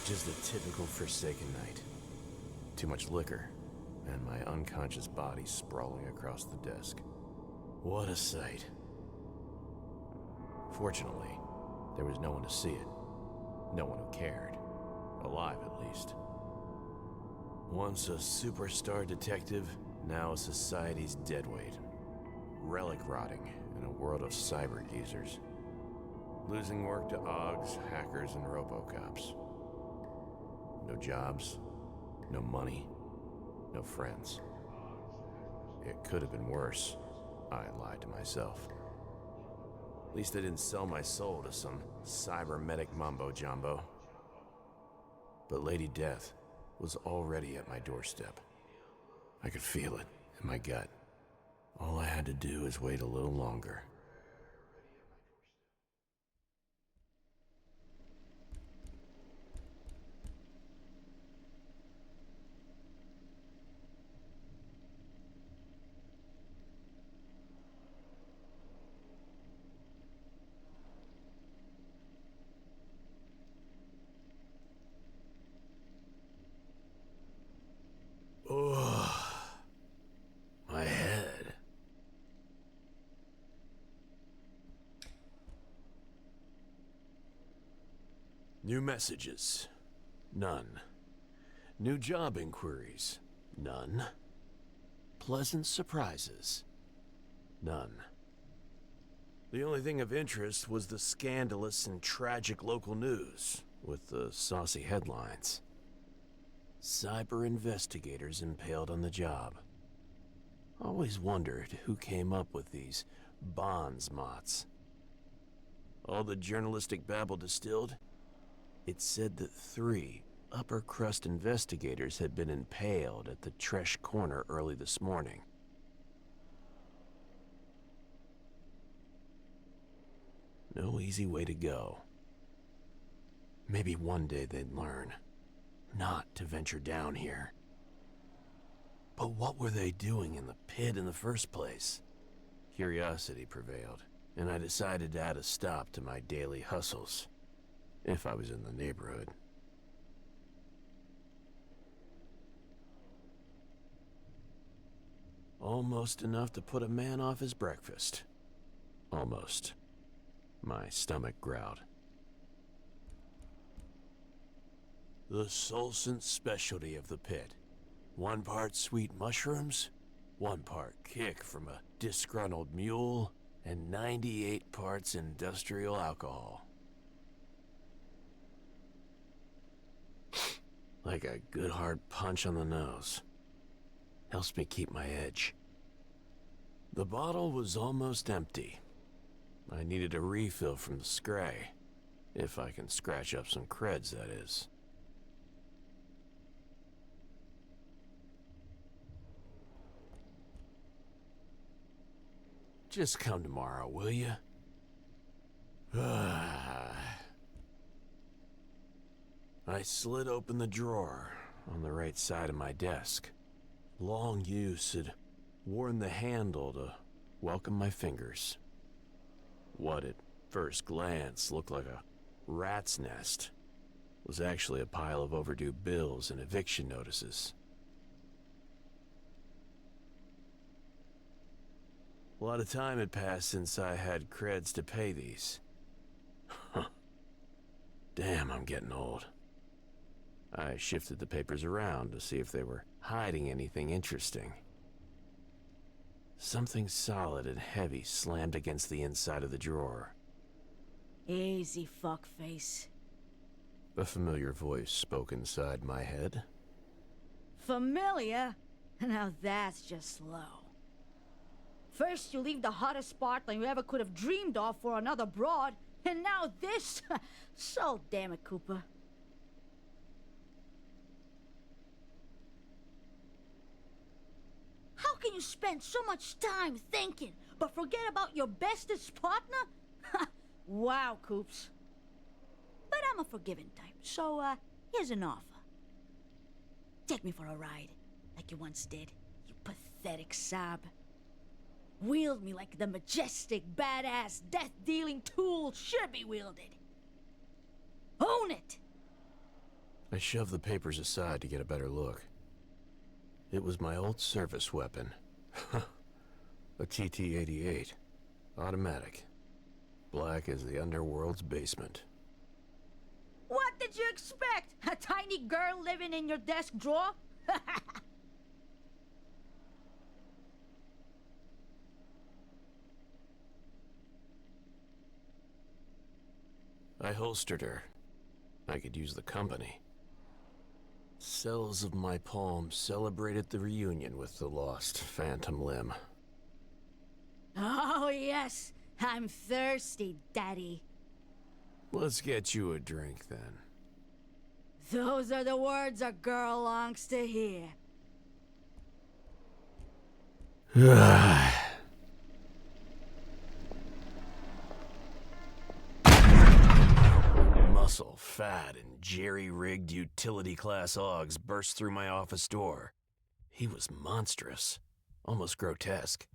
Just a typical Forsaken night. Too much liquor, and my unconscious body sprawling across the desk. What a sight. Fortunately, there was no one to see it. No one who cared. Alive, at least. Once a superstar detective, now a society's deadweight. Relic rotting in a world of cyber geezers. Losing work to OGs, hackers, and robocops. No jobs, no money, no friends. It could have been worse, I lied to myself. At least I didn't sell my soul to some cybernetic mumbo-jumbo. But Lady Death was already at my doorstep. I could feel it in my gut. All I had to do is wait a little longer. Oh, my head. New messages. None. New job inquiries. None. Pleasant surprises. None. The only thing of interest was the scandalous and tragic local news, with the saucy headlines. Cyber investigators impaled on the job. Always wondered who came up with these bonds mots. All the journalistic babble distilled, it said that 3 upper crust investigators had been impaled at the Tresh Corner early this morning. No easy way to go. Maybe one day they'd learn not to venture down here. But what were they doing in the pit in the first place? Curiosity prevailed, and I decided to add a stop to my daily hustles, if I was in the neighborhood. Almost enough to put a man off his breakfast. Almost. My stomach growled. The Solcent specialty of the pit. 1 part sweet mushrooms, 1 part kick from a disgruntled mule, and 98 parts industrial alcohol. Like a good hard punch on the nose. Helps me keep my edge. The bottle was almost empty. I needed a refill from the Scay. If I can scratch up some creds, that is. Just come tomorrow, will you? I slid open the drawer on the right side of my desk. Long use had worn the handle to welcome my fingers. What at first glance looked like a rat's nest was actually a pile of overdue bills and eviction notices. A lot of time had passed since I had creds to pay these. Damn, I'm getting old. I shifted the papers around to see if they were hiding anything interesting. Something solid and heavy slammed against the inside of the drawer. Easy, fuckface. A familiar voice spoke inside my head. Familiar? Now that's just slow. First you leave the hottest Spartan you ever could have dreamed of for another broad, and now this? So damn it, Cooper. How can you spend so much time thinking, but forget about your bestest partner? Wow, Coops. But I'm a forgiving type, so here's an offer. Take me for a ride, like you once did, you pathetic sob. Wield me like the majestic, badass, death-dealing tool should be wielded. Own it! I shoved the papers aside to get a better look. It was my old service weapon. A TT-88. Automatic. Black as the underworld's basement. What did you expect? A tiny girl living in your desk drawer? I holstered her. I could use the company. Cells of my palm celebrated the reunion with the lost phantom limb. Oh, yes. I'm thirsty, Daddy. Let's get you a drink, then. Those are the words a girl longs to hear. Muscle, fat, and jerry-rigged utility-class Augs burst through my office door. He was monstrous, almost grotesque.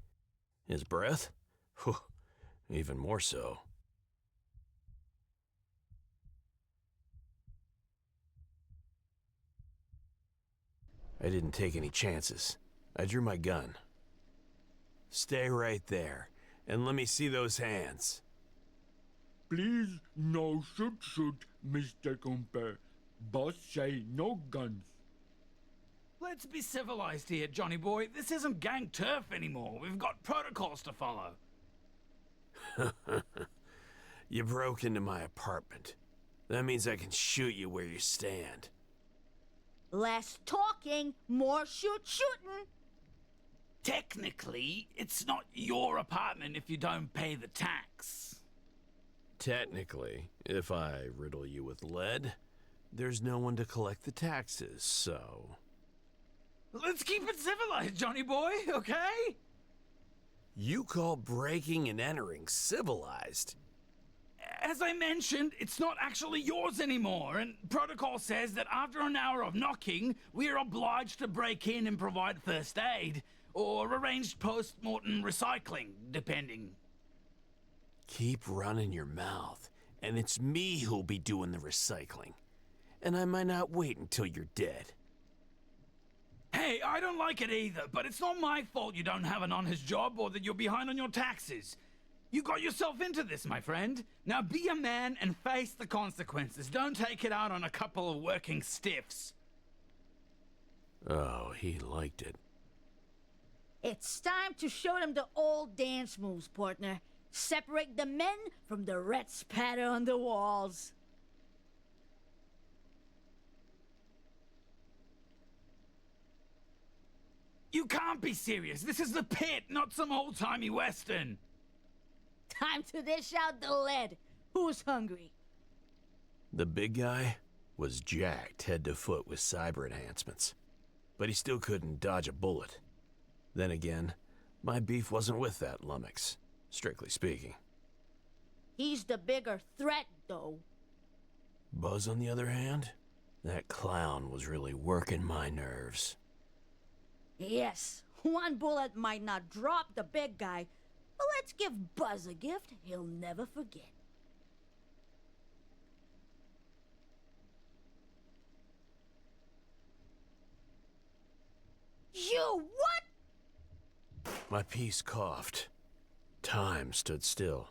His breath? Whew, even more so. I didn't take any chances. I drew my gun. Stay right there, and let me see those hands. Please, no shoot, Mr. Cooper. Boss say no guns. Let's be civilized here, Johnny boy. This isn't gang turf anymore. We've got protocols to follow. You broke into my apartment. That means I can shoot you where you stand. Less talking, more shooting. Technically, it's not your apartment if you don't pay the tax. Technically, if I riddle you with lead, there's no one to collect the taxes, so... Let's keep it civilized, Johnny boy, okay? You call breaking and entering civilized? As I mentioned, it's not actually yours anymore, and protocol says that after an hour of knocking, we are obliged to break in and provide first aid, or arranged post-mortem recycling, depending. Keep running your mouth, and it's me who'll be doing the recycling. And I might not wait until you're dead. Hey, I don't like it either, but it's not my fault you don't have an honest job or that you're behind on your taxes. You got yourself into this, my friend. Now be a man and face the consequences. Don't take it out on a couple of working stiffs. Oh, he liked it. It's time to show them the old dance moves, partner. Separate the men from the red spatter on the walls. You can't be serious. This is the pit, not some old-timey western. Time to dish out the lead. Who's hungry? The big guy was jacked head to foot with cyber enhancements. But he still couldn't dodge a bullet. Then again, my beef wasn't with that lummox, strictly speaking. He's the bigger threat, though. Buzz, on the other hand, that clown was really working my nerves. Yes, one bullet might not drop the big guy, but let's give Buzz a gift he'll never forget. You what? My piece coughed. Time stood still.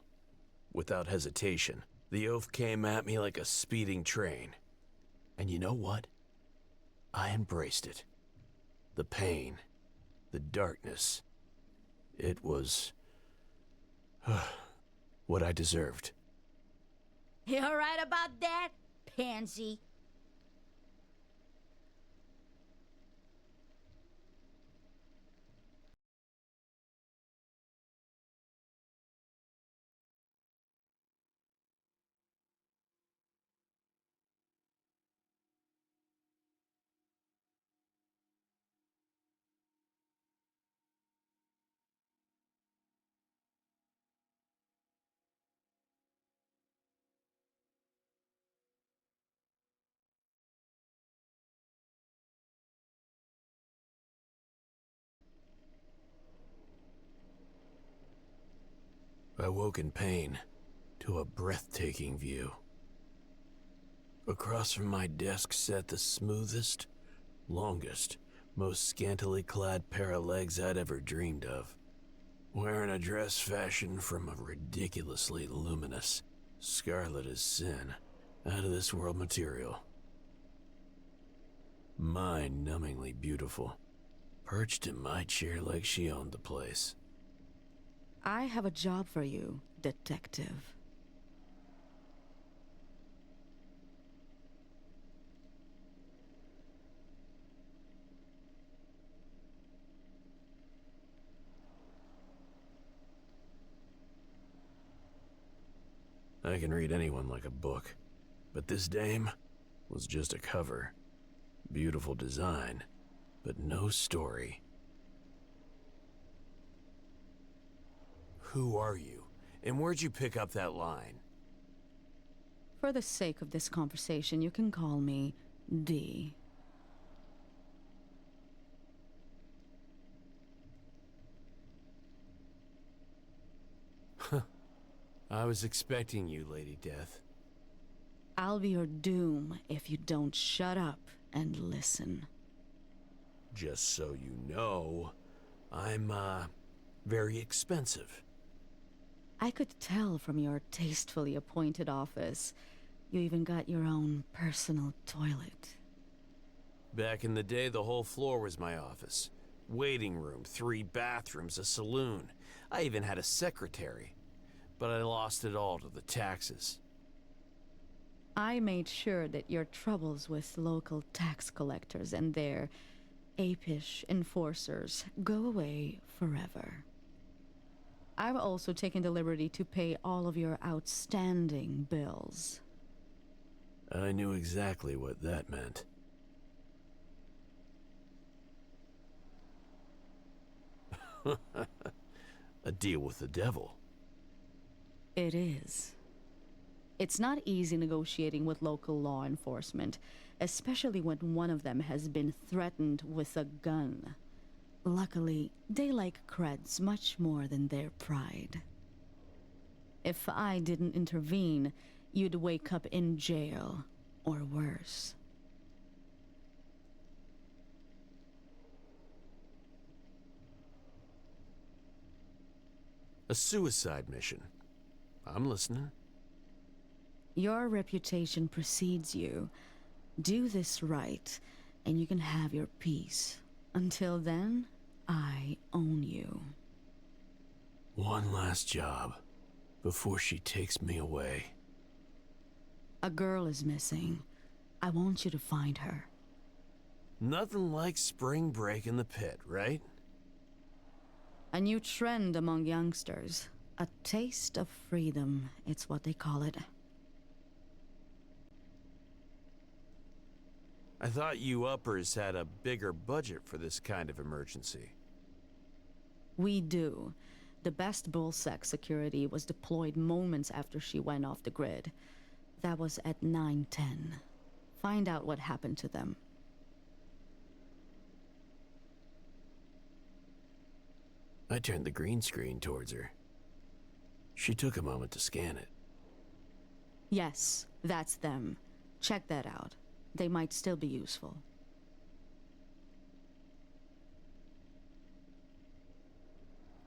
Without hesitation, the oath came at me like a speeding train. And you know what? I embraced it. The pain, the darkness. It was... what I deserved. You're right about that, pansy. I woke in pain to a breathtaking view. Across from my desk sat the smoothest, longest, most scantily clad pair of legs I'd ever dreamed of. Wearing a dress fashioned from a ridiculously luminous, scarlet as sin, out-of-this-world material. Mind-numbingly beautiful, perched in my chair like she owned the place. I have a job for you, detective. I can read anyone like a book, but this dame was just a cover. Beautiful design, but no story. Who are you, and where'd you pick up that line? For the sake of this conversation, you can call me D. I was expecting you, Lady Death. I'll be your doom if you don't shut up and listen. Just so you know, I'm, very expensive. I could tell from your tastefully appointed office. You even got your own personal toilet. Back in the day, the whole floor was my office. Waiting room, 3 bathrooms, a saloon. I even had a secretary. But I lost it all to the taxes. I made sure that your troubles with local tax collectors and their apish enforcers go away forever. I've also taken the liberty to pay all of your outstanding bills. I knew exactly what that meant. A deal with the devil. It is. It's not easy negotiating with local law enforcement, especially when one of them has been threatened with a gun. Luckily, they like creds much more than their pride. If I didn't intervene, you'd wake up in jail, or worse. A suicide mission. I'm listening. Your reputation precedes you. Do this right, and you can have your peace. Until then, I own you. One last job, before she takes me away. A girl is missing. I want you to find her. Nothing like spring break in the pit, right? A new trend among youngsters. A taste of freedom, it's what they call it. I thought you uppers had a bigger budget for this kind of emergency. We do. The best bullsec security was deployed moments after she went off the grid. That was at 9:10. Find out what happened to them. I turned the green screen towards her. She took a moment to scan it. Yes, that's them. Check that out. They might still be useful.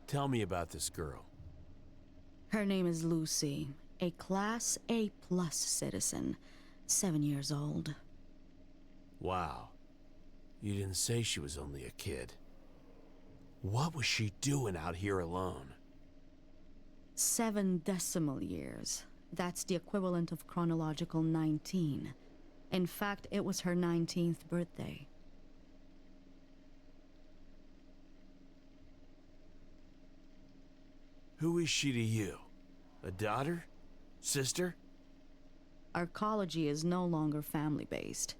Tell me about this girl. Her name is Lucy, a Class A+ citizen, 7 years old. Wow. You didn't say she was only a kid. What was she doing out here alone? 7 decimal years. That's the equivalent of chronological 19. In fact, it was her 19th birthday. Who is she to you? A daughter? Sister? Arcology is no longer family-based,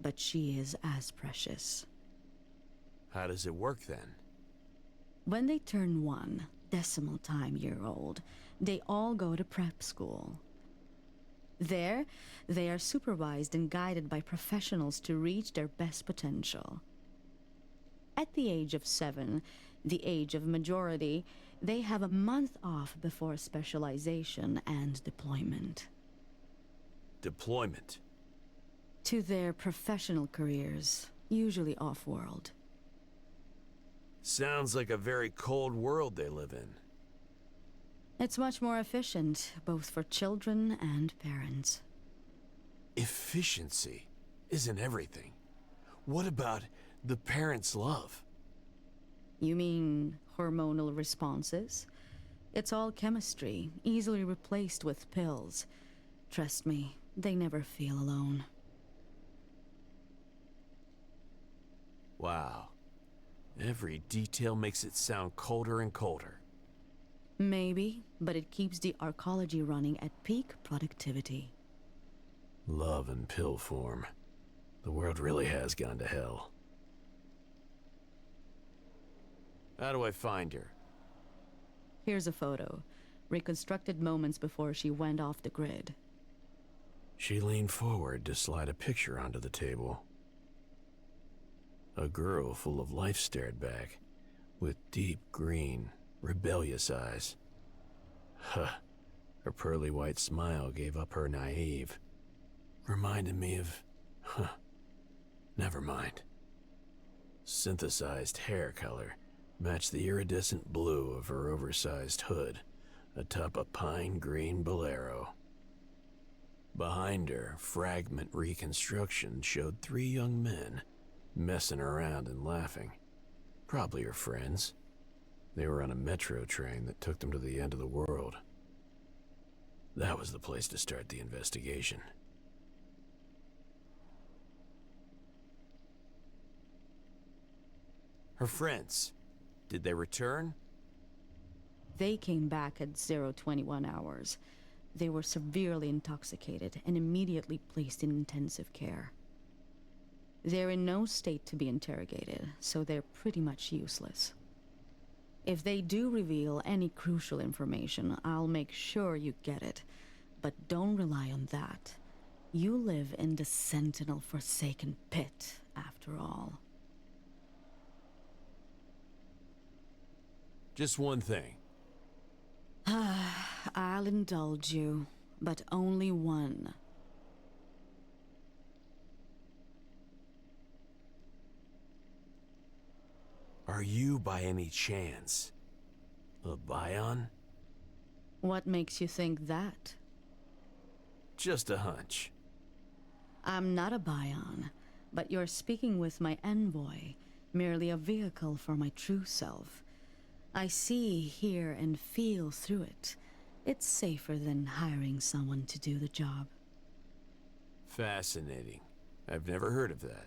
but she is as precious. How does it work then? When they turn 1 decimal time year old, they all go to prep school. There, they are supervised and guided by professionals to reach their best potential. At the age of 7, the age of majority, they have a month off before specialization and deployment. Deployment. To their professional careers, usually off-world. Sounds like a very cold world they live in. It's much more efficient, both for children and parents. Efficiency isn't everything. What about the parents' love? You mean hormonal responses? It's all chemistry, easily replaced with pills. Trust me, they never feel alone. Wow. Every detail makes it sound colder and colder. Maybe, but it keeps the arcology running at peak productivity. Love in pill form. The world really has gone to hell. How do I find her? Here's a photo. Reconstructed moments before she went off the grid. She leaned forward to slide a picture onto the table. A girl full of life stared back, with deep green, rebellious eyes. Huh. Her pearly white smile gave up her naive. Reminded me of... Never mind. Synthesized hair color matched the iridescent blue of her oversized hood atop a pine green bolero. Behind her, fragment reconstruction showed 3 young men messing around and laughing. Probably her friends. They were on a metro train that took them to the end of the world. That was the place to start the investigation. Her friends, did they return? They came back at 021 hours. They were severely intoxicated and immediately placed in intensive care. They're in no state to be interrogated, so they're pretty much useless. If they do reveal any crucial information, I'll make sure you get it. But don't rely on that. You live in the Sentinel-forsaken pit, after all. Just one thing. I'll indulge you, but only one. Are you, by any chance, a Bion? What makes you think that? Just a hunch. I'm not a Bion, but you're speaking with my envoy, merely a vehicle for my true self. I see, hear, and feel through it. It's safer than hiring someone to do the job. Fascinating. I've never heard of that.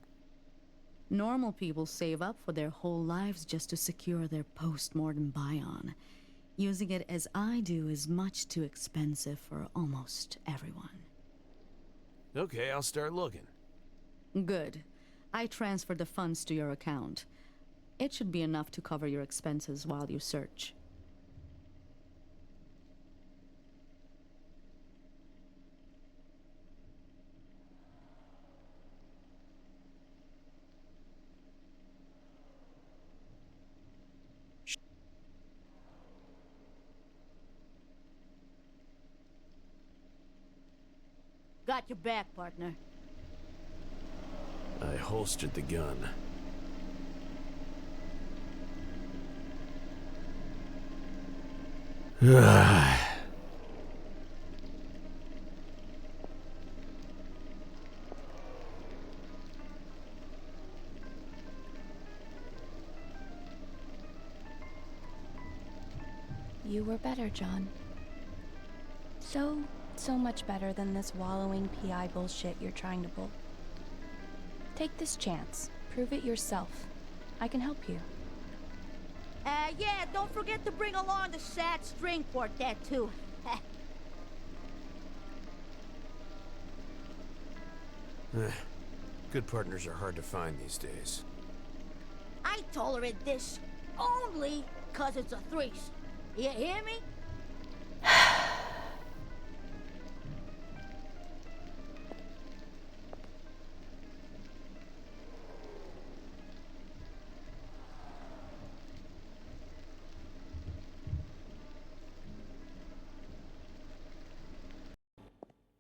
Normal people save up for their whole lives just to secure their post-mortem Bion. Using it as I do is much too expensive for almost everyone. Okay, I'll start looking. Good. I transferred the funds to your account. It should be enough to cover your expenses while you search. Got your back, partner. I holstered the gun. You were better, John. So much better than this wallowing PI bullshit you're trying to pull. Take this chance. Prove it yourself. I can help you. Yeah, don't forget to bring along the sad string quartet, too. Good partners are hard to find these days. I tolerate this only 'cause it's a threesome. You hear me?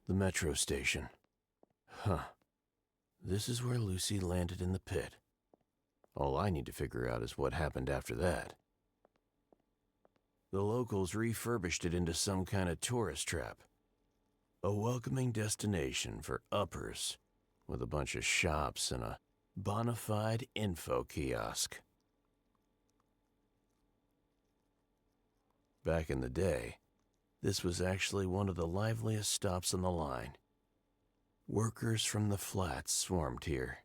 The metro station. Huh. this is where Lucy landed in the pit. All I need to figure out is what happened after that. The locals refurbished it into some kind of tourist trap. A welcoming destination for uppers, with a bunch of shops and a bona fide info kiosk. Back in the day, this was actually one of the liveliest stops on the line. Workers from the flats swarmed here,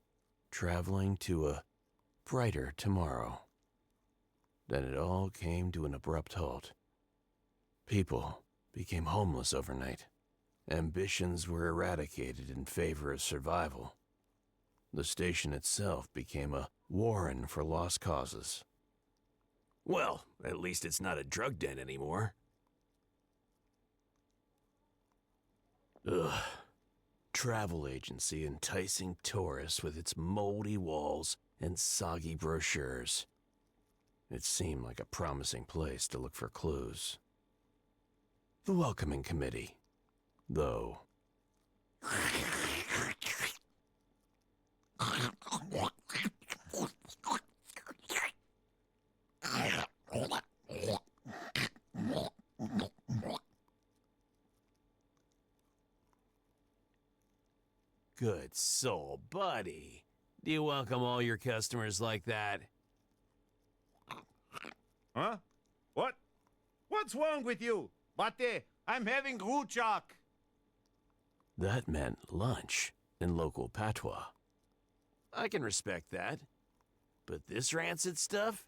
traveling to a brighter tomorrow. Then it all came to an abrupt halt. People became homeless overnight. Ambitions were eradicated in favor of survival. The station itself became a warren for lost causes. Well, at least it's not a drug den anymore. Ugh. Travel agency enticing tourists with its moldy walls and soggy brochures. It seemed like a promising place to look for clues. The welcoming committee, though. Good soul, buddy. Do you welcome all your customers like that? Huh? What? What's wrong with you? Bate, I'm having ruchak. That meant lunch in local patois. I can respect that. But this rancid stuff?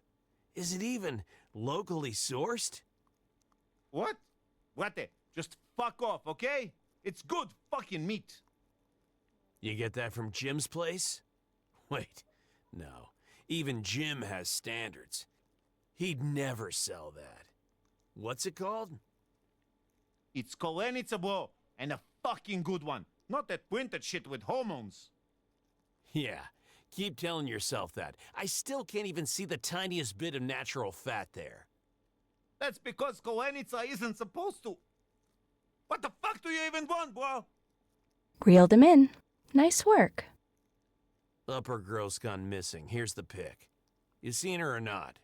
Is it even locally sourced? What? Bate, just fuck off, okay? It's good fucking meat. You get that from Jim's place? Wait, no. Even Jim has standards. He'd never sell that. What's it called? It's kolenica, bro, and a fucking good one. Not that printed shit with hormones. Yeah, keep telling yourself that. I still can't even see the tiniest bit of natural fat there. That's because kolenica isn't supposed to. What the fuck do you even want, bro? Reeled him in. Nice work. Upper girl's gone missing. Here's the pic. You seen her or not?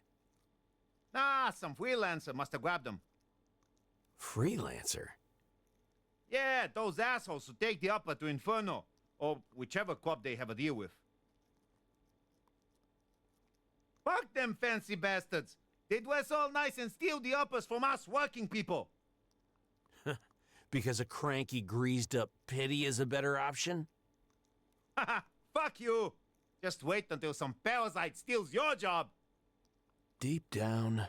Nah, some freelancer must have grabbed them. Freelancer? Yeah, those assholes who take the upper to Inferno, or whichever club they have a deal with. Fuck them fancy bastards. They dress all nice and steal the uppers from us working people. Because a cranky, greased-up pity is a better option? Haha, fuck you. Just wait until some parasite steals your job. Deep down,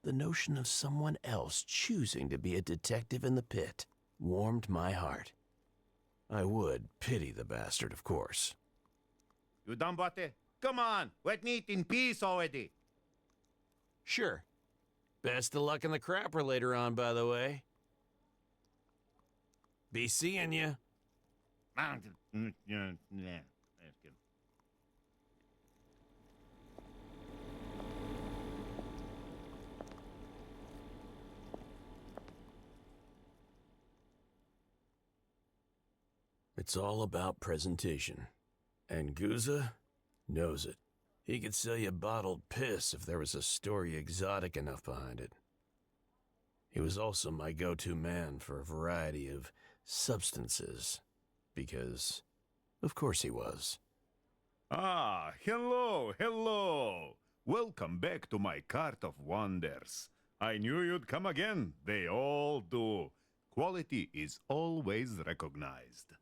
the notion of someone else choosing to be a detective in the pit warmed my heart. I would pity the bastard, of course. You done, Bate? Come on, let me eat in peace already. Sure. Best of luck in the crapper later on, by the way. Be seeing you. It's all about presentation. And Guza knows it. He could sell you bottled piss if there was a story exotic enough behind it. He was also my go-to man for a variety of substances. Because, of course he was. Ah, hello, hello. Welcome back to my cart of wonders. I knew you'd come again. They all do. Quality is always recognized.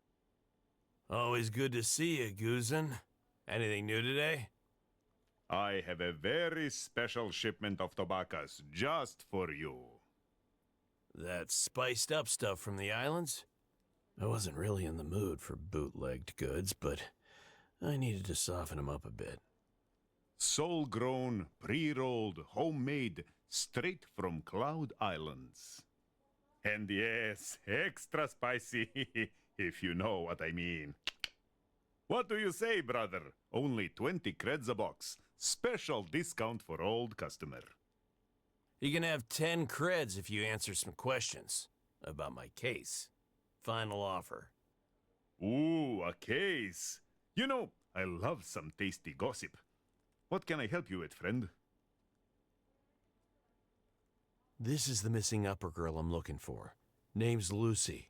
Always good to see you, Guzan. Anything new today? I have a very special shipment of tobaccos just for you. That spiced up stuff from the islands? I wasn't really in the mood for bootlegged goods, but I needed to soften them up a bit. Soul-grown, pre-rolled, homemade, straight from Cloud Islands. And yes, extra spicy, if you know what I mean. What do you say, brother? Only 20 creds a box. Special discount for old customer. You can have 10 creds if you answer some questions about my case. Final offer. Ooh, a case. You know, I love some tasty gossip. What can I help you with, friend? This is the missing upper girl I'm looking for. Name's Lucy.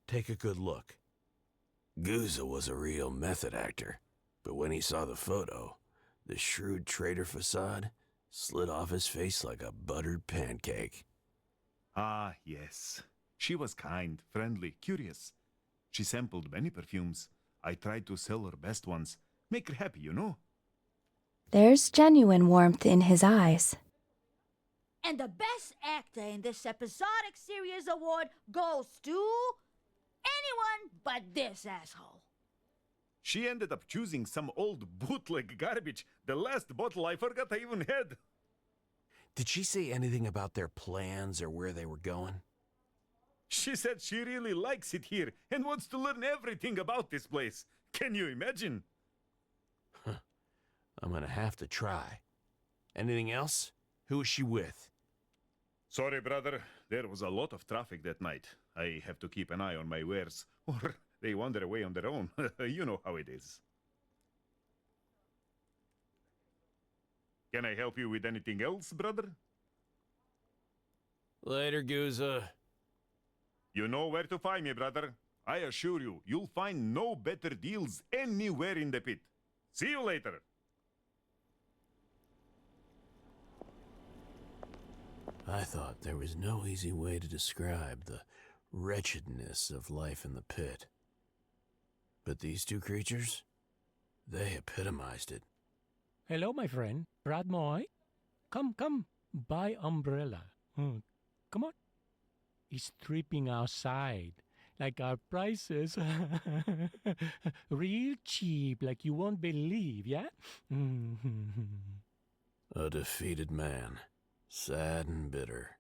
Take a good look. Gouza was a real method actor, but when he saw the photo, the shrewd traitor facade slid off his face like a buttered pancake. Ah, yes. She was kind, friendly, curious. She sampled many perfumes. I tried to sell her best ones. Make her happy, you know? There's genuine warmth in his eyes. And the best actor in this episodic series award goes to anyone but this asshole. She ended up choosing some old bootleg garbage. The last bottle I forgot I even had. Did she say anything about their plans or where they were going? She said she really likes it here and wants to learn everything about this place. Can you imagine? I'm gonna have to try. Anything else? Who is she with? Sorry, brother. There was a lot of traffic that night. I have to keep an eye on my wares, or they wander away on their own. You know how it is. Can I help you with anything else, brother? Later, Gouza. You know where to find me, brother. I assure you, you'll find no better deals anywhere in the pit. See you later. I thought there was no easy way to describe the wretchedness of life in the pit. But these two creatures, they epitomized it. Hello, my friend. Brad Moy. Come. Buy umbrella. Come on. It's tripping outside. Like our prices. Real cheap, like you won't believe, yeah? A defeated man. Sad and bitter.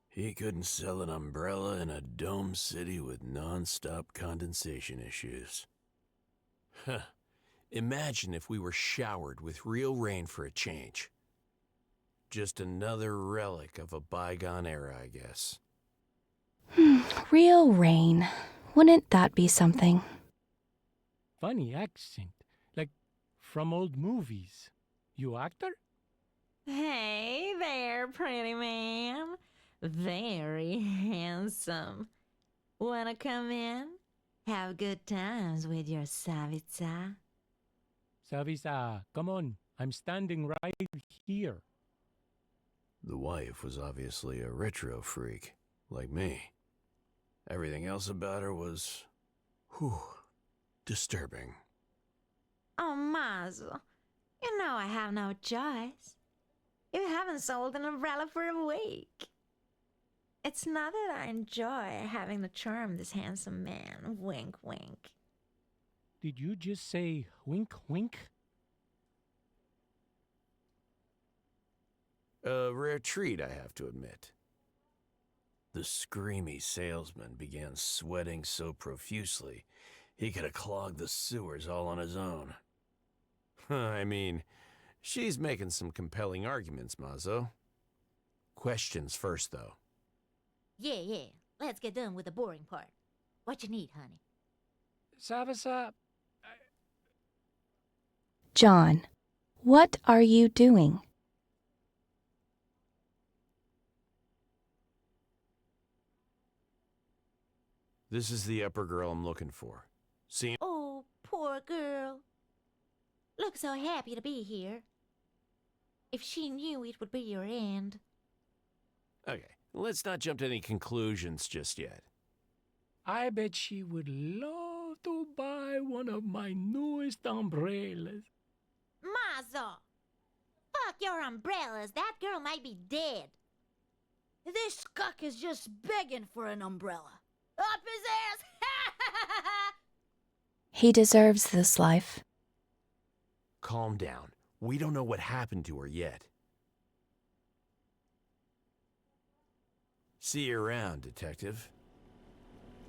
He couldn't sell an umbrella in a dome city with non-stop condensation issues. Huh. Imagine if we were showered with real rain for a change. Just another relic of a bygone era, I guess. Real rain. Wouldn't that be something? Funny accent. Like from old movies. You actor? Hey there, pretty man. Very handsome. Wanna come in? Have good times with your Savitsa? Savisa, come on. I'm standing right here. The wife was obviously a retro freak, like me. Everything else about her was, disturbing. Oh, Mazel. You know I have no choice. You haven't sold an umbrella for a week. It's not that I enjoy having to charm this handsome man. Wink, wink. Did you just say wink, wink? A rare treat, I have to admit. The screamy salesman began sweating so profusely, he could have clogged the sewers all on his own. I mean, she's making some compelling arguments, Mazo. Questions first, though. Yeah. Let's get done with the boring part. What you need, honey? Savisa, John, what are you doing? This is the upper girl I'm looking for. See? Oh, poor girl. Looks so happy to be here. If she knew it would be your end. Okay, let's not jump to any conclusions just yet. I bet she would love to buy one of my newest umbrellas. Mazo! Fuck your umbrellas. That girl might be dead. This scuck is just begging for an umbrella. Up his ass! He deserves this life. Calm down. We don't know what happened to her yet. See you around, detective.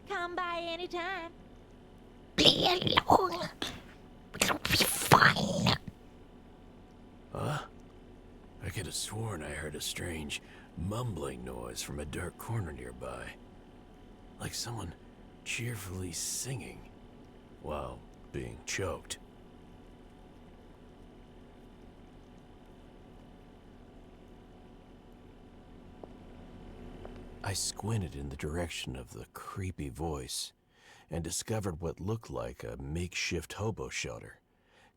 Come by anytime. Huh? I could have sworn I heard a strange mumbling noise from a dark corner nearby. Like someone cheerfully singing, while being choked. I squinted in the direction of the creepy voice and discovered what looked like a makeshift hobo shelter,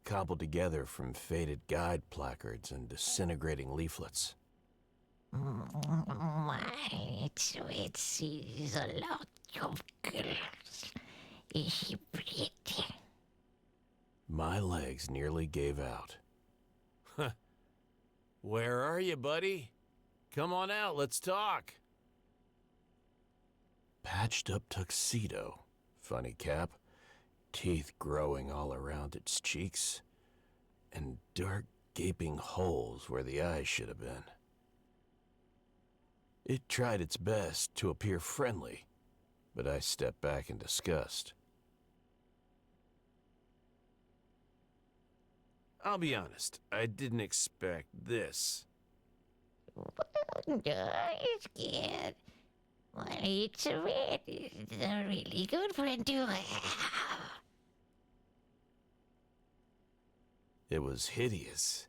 cobbled together from faded guide placards and disintegrating leaflets. My sweet sees a lot of girls. Is she pretty? My legs nearly gave out. Where are you, buddy? Come on out, let's talk. Patched up tuxedo, funny cap, teeth growing all around its cheeks, and dark gaping holes where the eyes should have been. It tried its best to appear friendly, but I stepped back in disgust. I'll be honest, I didn't expect this. It's good. Well, it's a really good friend to have. It was hideous,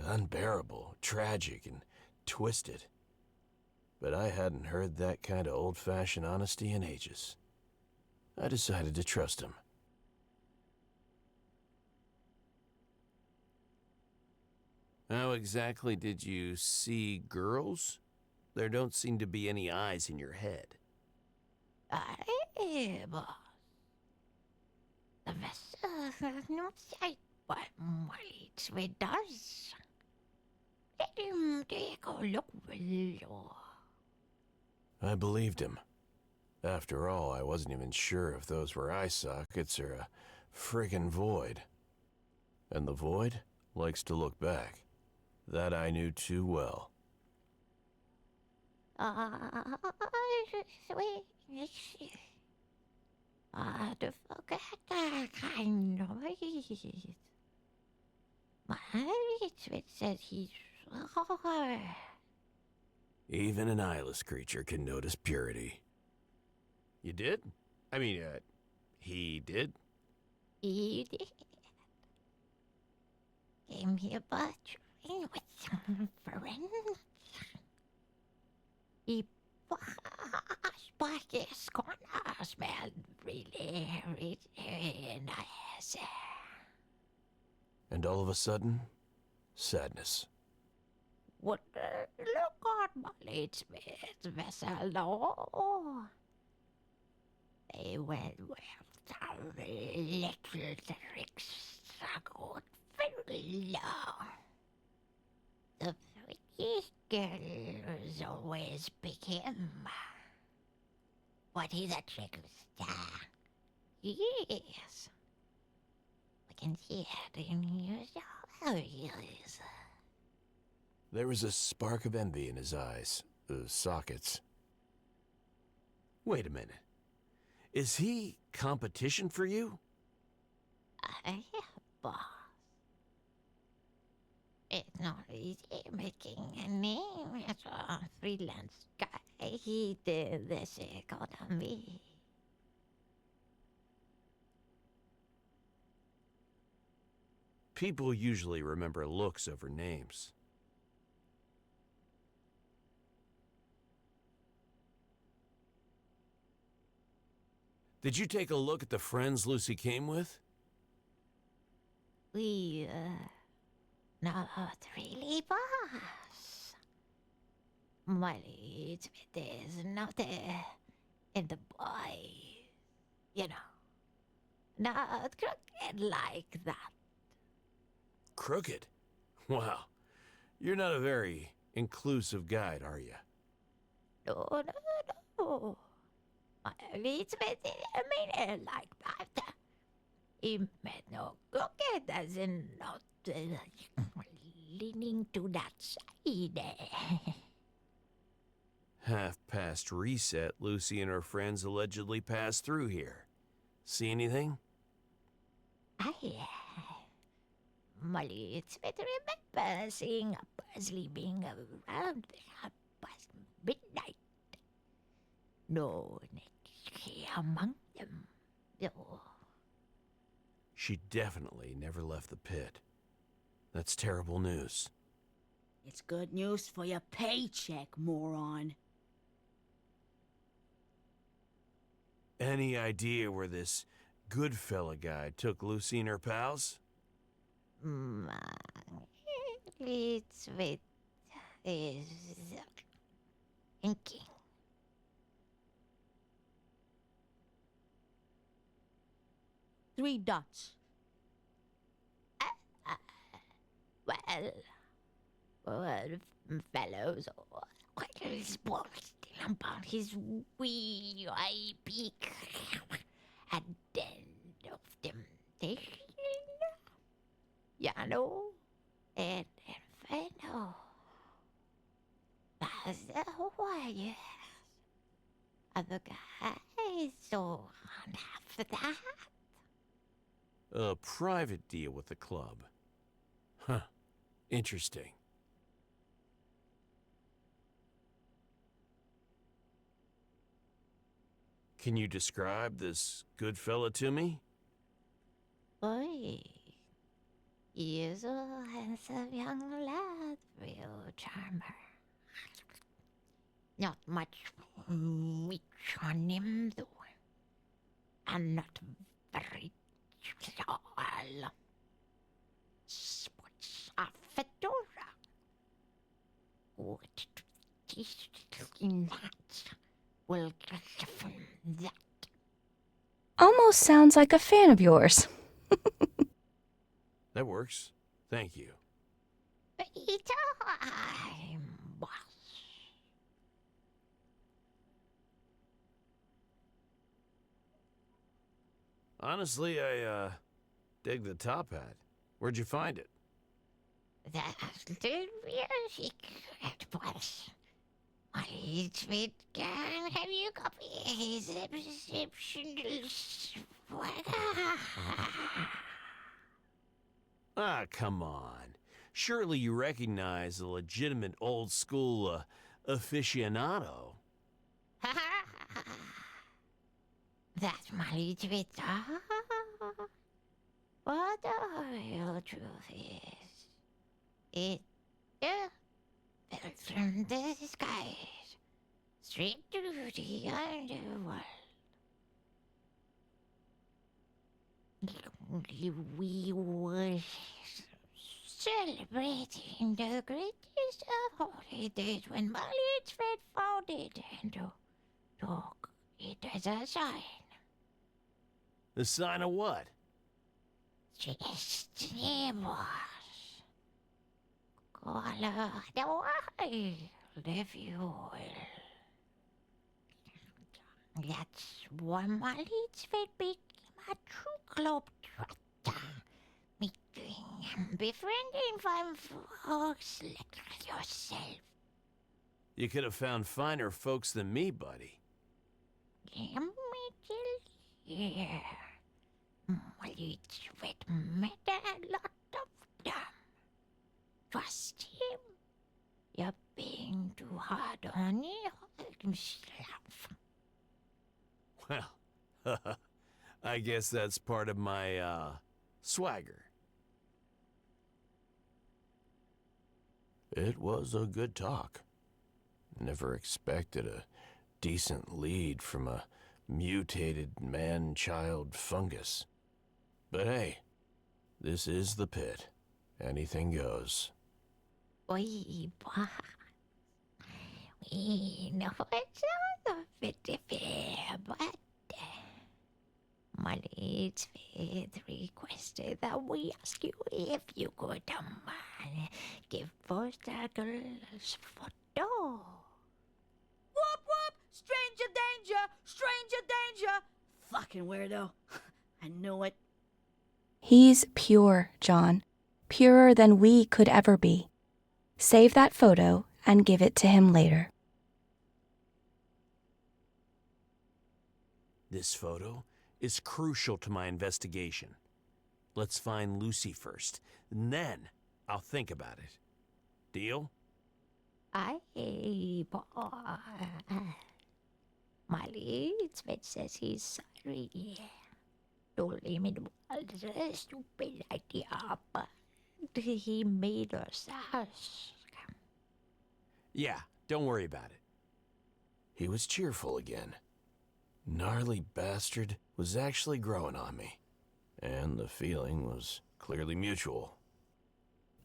unbearable, tragic, and twisted. But I hadn't heard that kind of old-fashioned honesty in ages. I decided to trust him. How exactly did you see girls? There don't seem to be any eyes in your head. Boss. The vessel no sight, but it's with us. Let him take a look below. I believed him. After all, I wasn't even sure if those were eye sockets or a friggin' void. And the void likes to look back. That I knew too well. To forget that kind of it. My it says he's. Even an eyeless creature can notice purity. You did? I mean, he did? He did. Came here but with some friends. He passed by this corner, smelled really, really nice. And all of a sudden, sadness. What look on my Smith's vessel, no. They went with some little tricks, good very long. The prettiest girls always pick him. But he's a trickster. Yes. I can see it in his eyes. There was a spark of envy in his eyes, the sockets. Wait a minute. Is he competition for you? Boss. It's not easy making a name as a freelance guy. He did this economy. People usually remember looks over names. Did you take a look at the friends Lucy came with? We, not really, boss. Money, there's nothing in the boy, you know. Not crooked like that. Crooked? Wow. You're not a very inclusive guide, are you? No. It's I mean it like that. He meant no crooked as in not leaning to that side. Half past reset, Lucy and her friends allegedly passed through here. See anything? Molly, it's better remember seeing a Paisley being around there past midnight. No Nick among them. No. She definitely never left the pit. That's terrible news. It's good news for your paycheck, moron. Any idea where this good fella guy took Lucy and her pals? It's with is inking. Three dots. Well, fellows are quite responsible about his wee eye beak at the end of temptation. You know, and Inferno. That's the word, yes. Other guys, so after that. A private deal with the club. Huh. Interesting. Can you describe this good fella to me? Boy, he is a handsome young lad, real charmer. Not much meat on him, though. And not very tall. Sports a fedora. What that will get from that. Almost sounds like a fan of yours. That works. Thank you. Time, boss. Honestly, I dig the top hat. Where'd you find it? That's the real secret, boss. Only Tweet can have you copy his exceptional swagger. Ah, come on. Surely you recognize a legitimate old-school aficionado. That's my tweet. But the real truth is, it fell from the skies, straight to the underworld. We were celebrating the greatest of holidays when Mali's fate found it and took it as a sign. The sign of what? Destiny, boss. Color the wild, if you will. That's why Mali's fate became a true globetrotter. Meeting and befriending fine folks like yourself. You could have found finer folks than me, buddy. Let me tell you, Mali's fate met a lot of them. Trust him. You're being too hard on himself. Well, I guess that's part of my, swagger. It was a good talk. Never expected a decent lead from a mutated man-child fungus. But hey, this is the pit. Anything goes. Oi, boss. We know it's not a bit fair, but Mali's faith requested that we ask you if you could give first a girl's photo. Whoop whoop! Stranger danger! Stranger danger! Fucking weirdo. I knew it. He's pure, John. Purer than we could ever be. Save that photo and give it to him later. This photo is crucial to my investigation. Let's find Lucy first, and then I'll think about it. Deal? Aye, boy. Mali's says he's sorry. told him it was a stupid idea, but he made us ask. Yeah, don't worry about it. He was cheerful again. Gnarly bastard was actually growing on me. And the feeling was clearly mutual.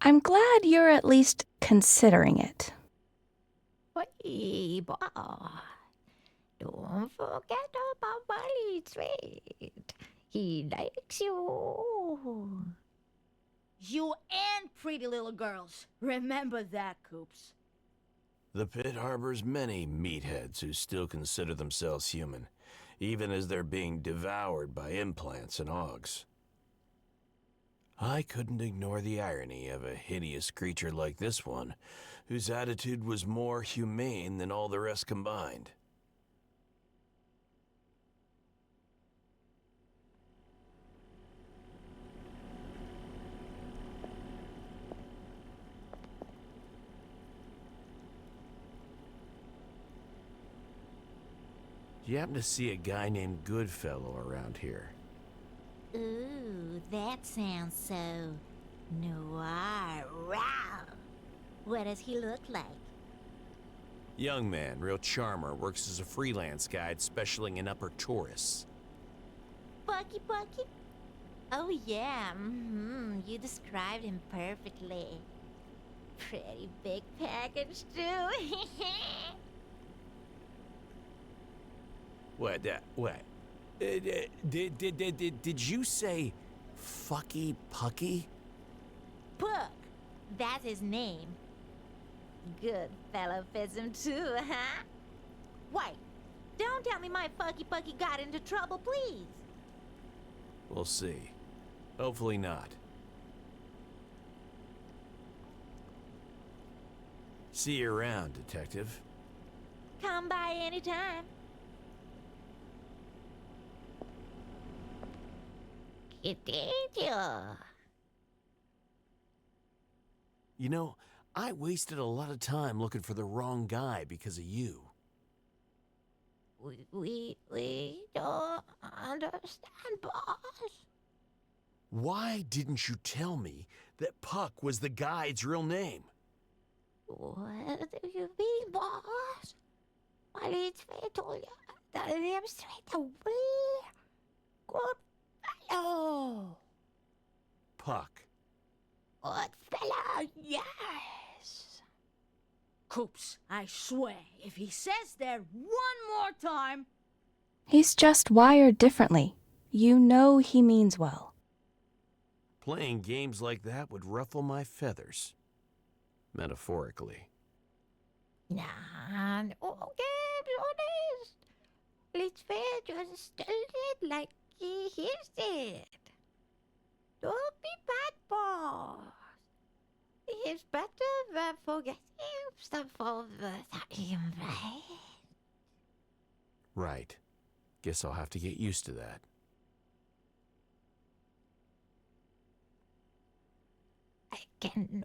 I'm glad you're at least considering it. Hey, boy, don't forget about Bali Street. He likes you. You and pretty little girls. Remember that, Coops. The pit harbors many meatheads who still consider themselves human, even as they're being devoured by implants and augs. I couldn't ignore the irony of a hideous creature like this one, whose attitude was more humane than all the rest combined. Do you happen to see a guy named Goodfellow around here? Ooh, that sounds so noir. Wow. What does he look like? Young man, real charmer, works as a freelance guide specializing in upper tourists. Bucky? Oh yeah, you described him perfectly. Pretty big package too. What? Did you say fucky pucky? Puck, that's his name. Good fellow fits him too, huh? Wait, don't tell me my fucky pucky got into trouble, please. We'll see. Hopefully not. See you around, Detective. Come by anytime. You know, I wasted a lot of time looking for the wrong guy because of you. We don't understand, boss. Why didn't you tell me that Puck was the guide's real name? What do you mean, boss? Well, it's fatal. Tell him straight away. Good fellow. Puck. Good fellow, yes. Coops, I swear, if he says that one more time... He's just wired differently. You know he means well. Playing games like that would ruffle my feathers. Metaphorically. Nah, no games, honest. Let's fair just tell it like he hears it. Don't be bad, boss. It's better than forgetting stuff all the time, right? Right. Guess I'll have to get used to that. I can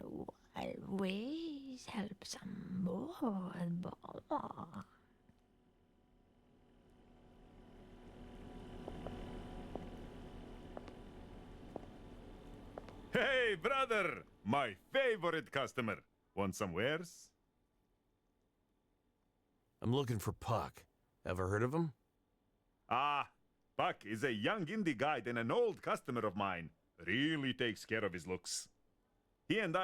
always help some more, boss. Hey, brother! My favorite customer. Want some wares? I'm looking for Puck. Ever heard of him? Ah, Buck is a young indie guide and an old customer of mine. Really takes care of his looks. He and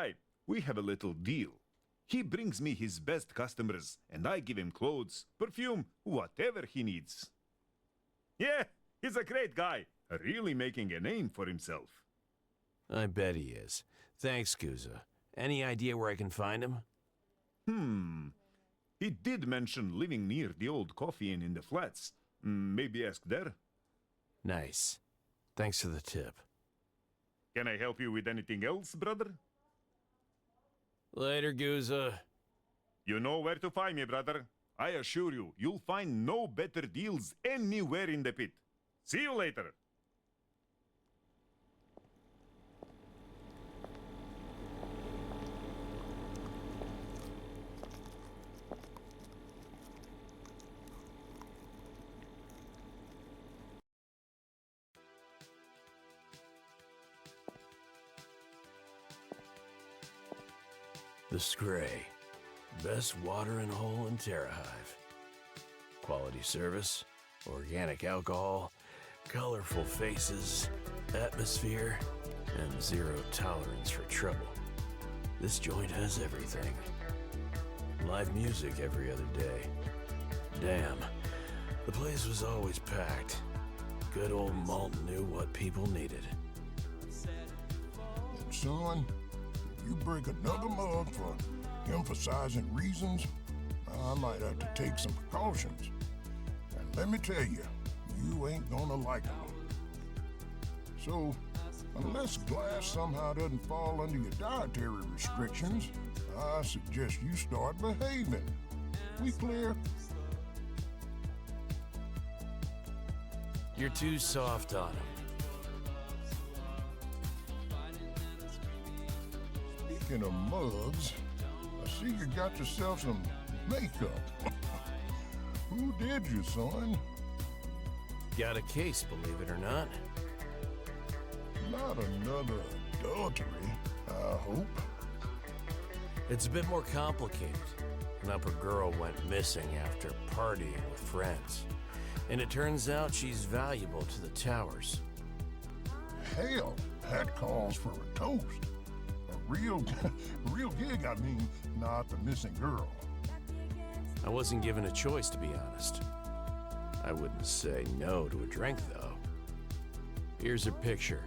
we have a little deal. He brings me his best customers, and I give him clothes, perfume, whatever he needs. Yeah, he's a great guy, really making a name for himself. I bet he is. Thanks, Guza. Any idea where I can find him? He did mention living near the old coffee inn in the flats. Maybe ask there. Nice. Thanks for the tip. Can I help you with anything else, brother? Later, Guza. You know where to find me, brother. I assure you, you'll find no better deals anywhere in the pit. See you later. The Scay. Best watering hole in Terrahive. Quality service, organic alcohol, colorful faces, atmosphere, and zero tolerance for trouble. This joint has everything. Live music every other day. Damn, the place was always packed. Good old Malt knew what people needed. And son, if you break another mug for emphasizing reasons, I might have to take some precautions. And let me tell you, you ain't gonna like them. So, unless glass somehow doesn't fall under your dietary restrictions, I suggest you start behaving. We clear? You're too soft on him. Speaking of mugs, I see you got yourself some makeup. Who did you, son? Got a case, believe it or not. Not another adultery, I hope. It's a bit more complicated. An upper girl went missing after partying with friends. And it turns out she's valuable to the towers. Hell, that calls for a toast. A real gig, I mean, not the missing girl. I wasn't given a choice, to be honest. I wouldn't say no to a drink, though. Here's her picture.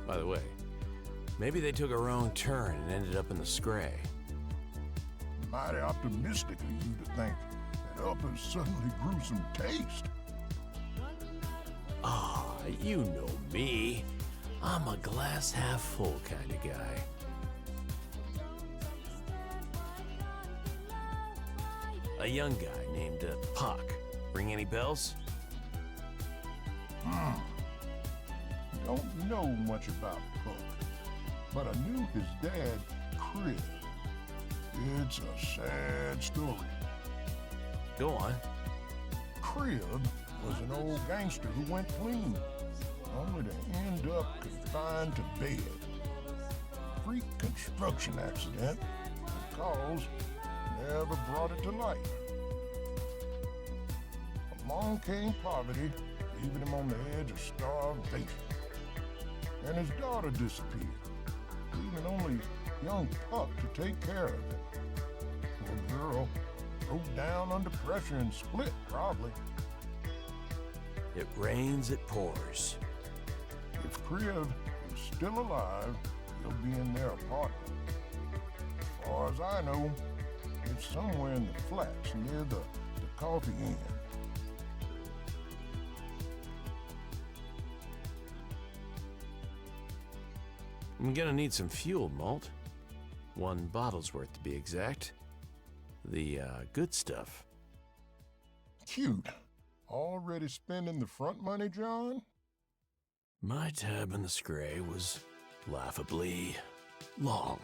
By the way, maybe they took a wrong turn and ended up in the Scay. Mighty optimistic of you to think that uppers suddenly grew some taste. Ah, you know me. I'm a glass half full kind of guy. A young guy named Puck. Ring any bells? Don't know much about Pulp, but I knew his dad, Chris. It's a sad story. Go on. Crib was an old gangster who went clean, only to end up confined to bed. Freak construction accident, the cause never brought it to light. Along came poverty, leaving him on the edge of starvation. And his daughter disappeared, leaving only young Puck to take care of him. Poor girl broke down under pressure and split, probably. It rains, it pours. If Crib is still alive, he'll be in their apartment. As far as I know, it's somewhere in the flats near the coffee inn. I'm gonna need some fuel, Malt. 1 bottle's worth, to be exact. The, good stuff. Cute. Already spending the front money, John? My tab in the Scay was laughably long.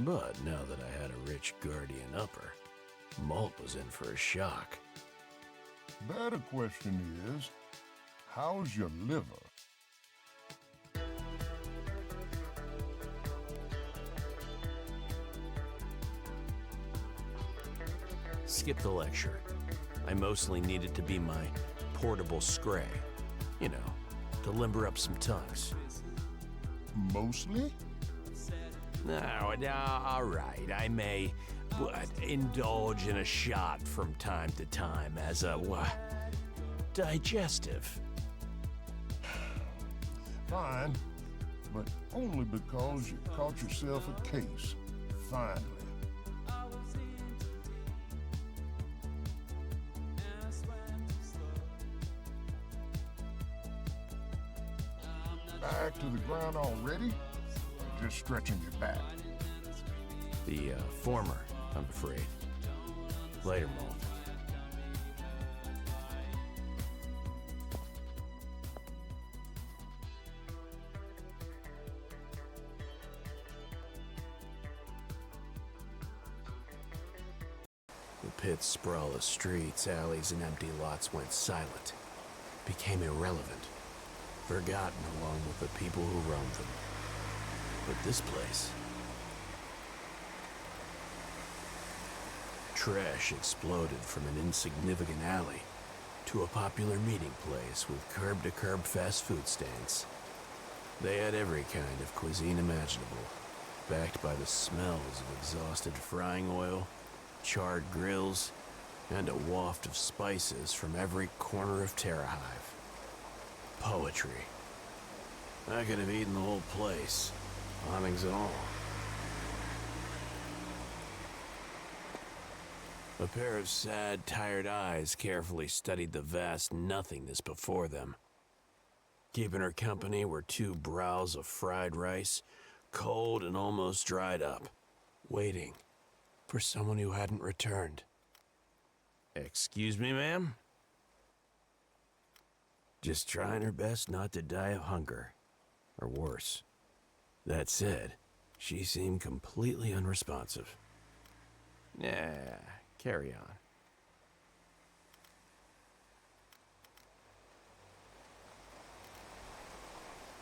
But now that I had a rich guardian upper, Malt was in for a shock. Better question is, how's your liver? Skip the lecture. I mostly needed to be my portable Scay. You know, to limber up some tongues. Mostly? No, all right. I may indulge in a shot from time to time as a digestive. Fine, but only because you caught yourself a case, finally. Back to the ground already? Or just stretching your back? The former, I'm afraid. Later, Malt. The pits sprawl the streets, alleys, and empty lots went silent, became irrelevant, forgotten along with the people who roamed them. But this place, trash exploded from an insignificant alley to a popular meeting place with curb-to-curb fast food stands. They had every kind of cuisine imaginable, backed by the smells of exhausted frying oil, charred grills, and a waft of spices from every corner of Terrahive. Poetry. I could have eaten the whole place, awnings and all. A pair of sad, tired eyes carefully studied the vast nothingness before them. Keeping her company were 2 brows of fried rice, cold and almost dried up, waiting for someone who hadn't returned. Excuse me, ma'am? Just trying her best not to die of hunger, or worse. That said, she seemed completely unresponsive. Nah, carry on.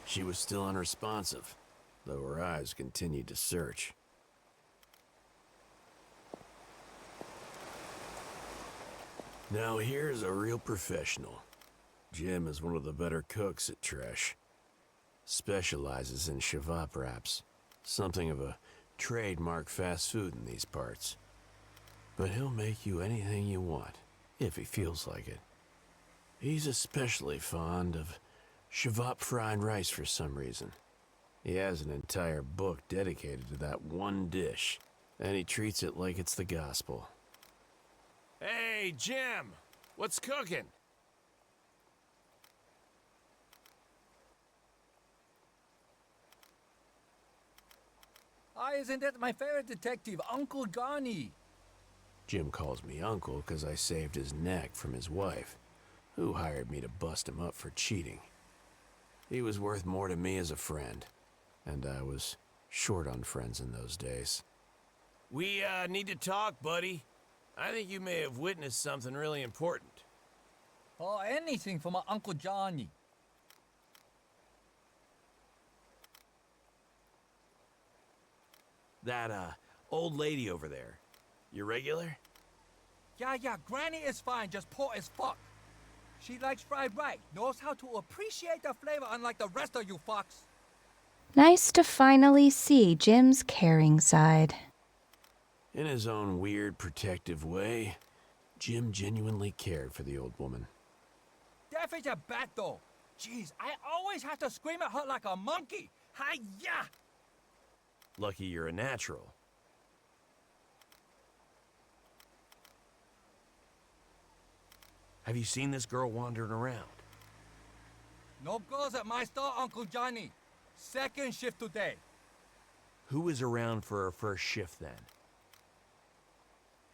She was still unresponsive, though her eyes continued to search. Now here's a real professional. Jim is one of the better cooks at Tresh. Specializes in shavap wraps, something of a trademark fast food in these parts. But he'll make you anything you want, if he feels like it. He's especially fond of shavap fried rice for some reason. He has an entire book dedicated to that one dish, and he treats it like it's the gospel. Hey, Jim! What's cooking? Isn't it my favorite detective, Uncle Johnny? Jim calls me uncle because I saved his neck from his wife, who hired me to bust him up for cheating. He was worth more to me as a friend, and I was short on friends in those days. We, need to talk, buddy. I think you may have witnessed something really important. Oh, anything for my Uncle Johnny. That, old lady over there. You regular? Yeah, Granny is fine, just poor as fuck. She likes fried rice, knows how to appreciate the flavor unlike the rest of you fucks. Nice to finally see Jim's caring side. In his own weird, protective way, Jim genuinely cared for the old woman. Death is a bat though. Jeez, I always have to scream at her like a monkey. Hi-ya! Lucky you're a natural. Have you seen this girl wandering around? No girls at my store, Uncle Johnny. Second shift today. Who is around for her first shift then?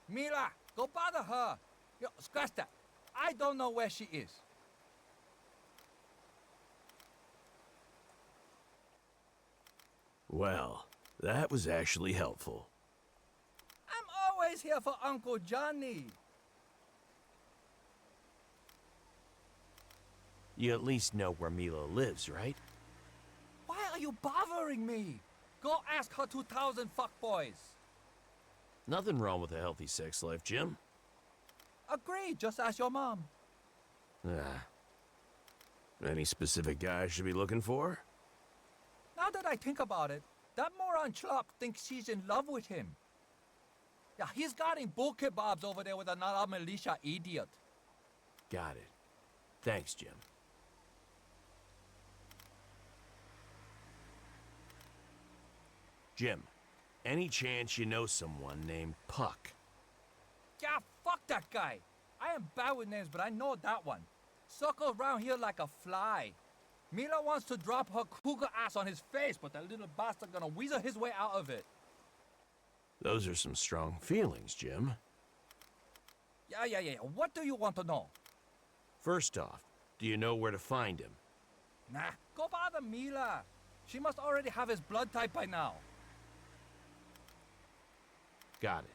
Mila, go bother her. Yo, scratch that. I don't know where she is. Well, that was actually helpful. I'm always here for Uncle Johnny. You at least know where Mila lives, right? Why are you bothering me? Go ask her 2,000 fuckboys. Nothing wrong with a healthy sex life, Jim. Agreed, just ask your mom. Any specific guy I should be looking for? Now that I think about it, that moron Schluck thinks she's in love with him. Yeah, he's guarding bull kebabs over there with another militia idiot. Got it. Thanks, Jim. Jim, any chance you know someone named Puck? Yeah, fuck that guy. I am bad with names, but I know that one. Circles around here like a fly. Mila wants to drop her cougar ass on his face, but that little bastard gonna weasel his way out of it. Those are some strong feelings, Jim. Yeah. What do you want to know? First off, do you know where to find him? Nah, go bother Mila. She must already have his blood type by now. Got it.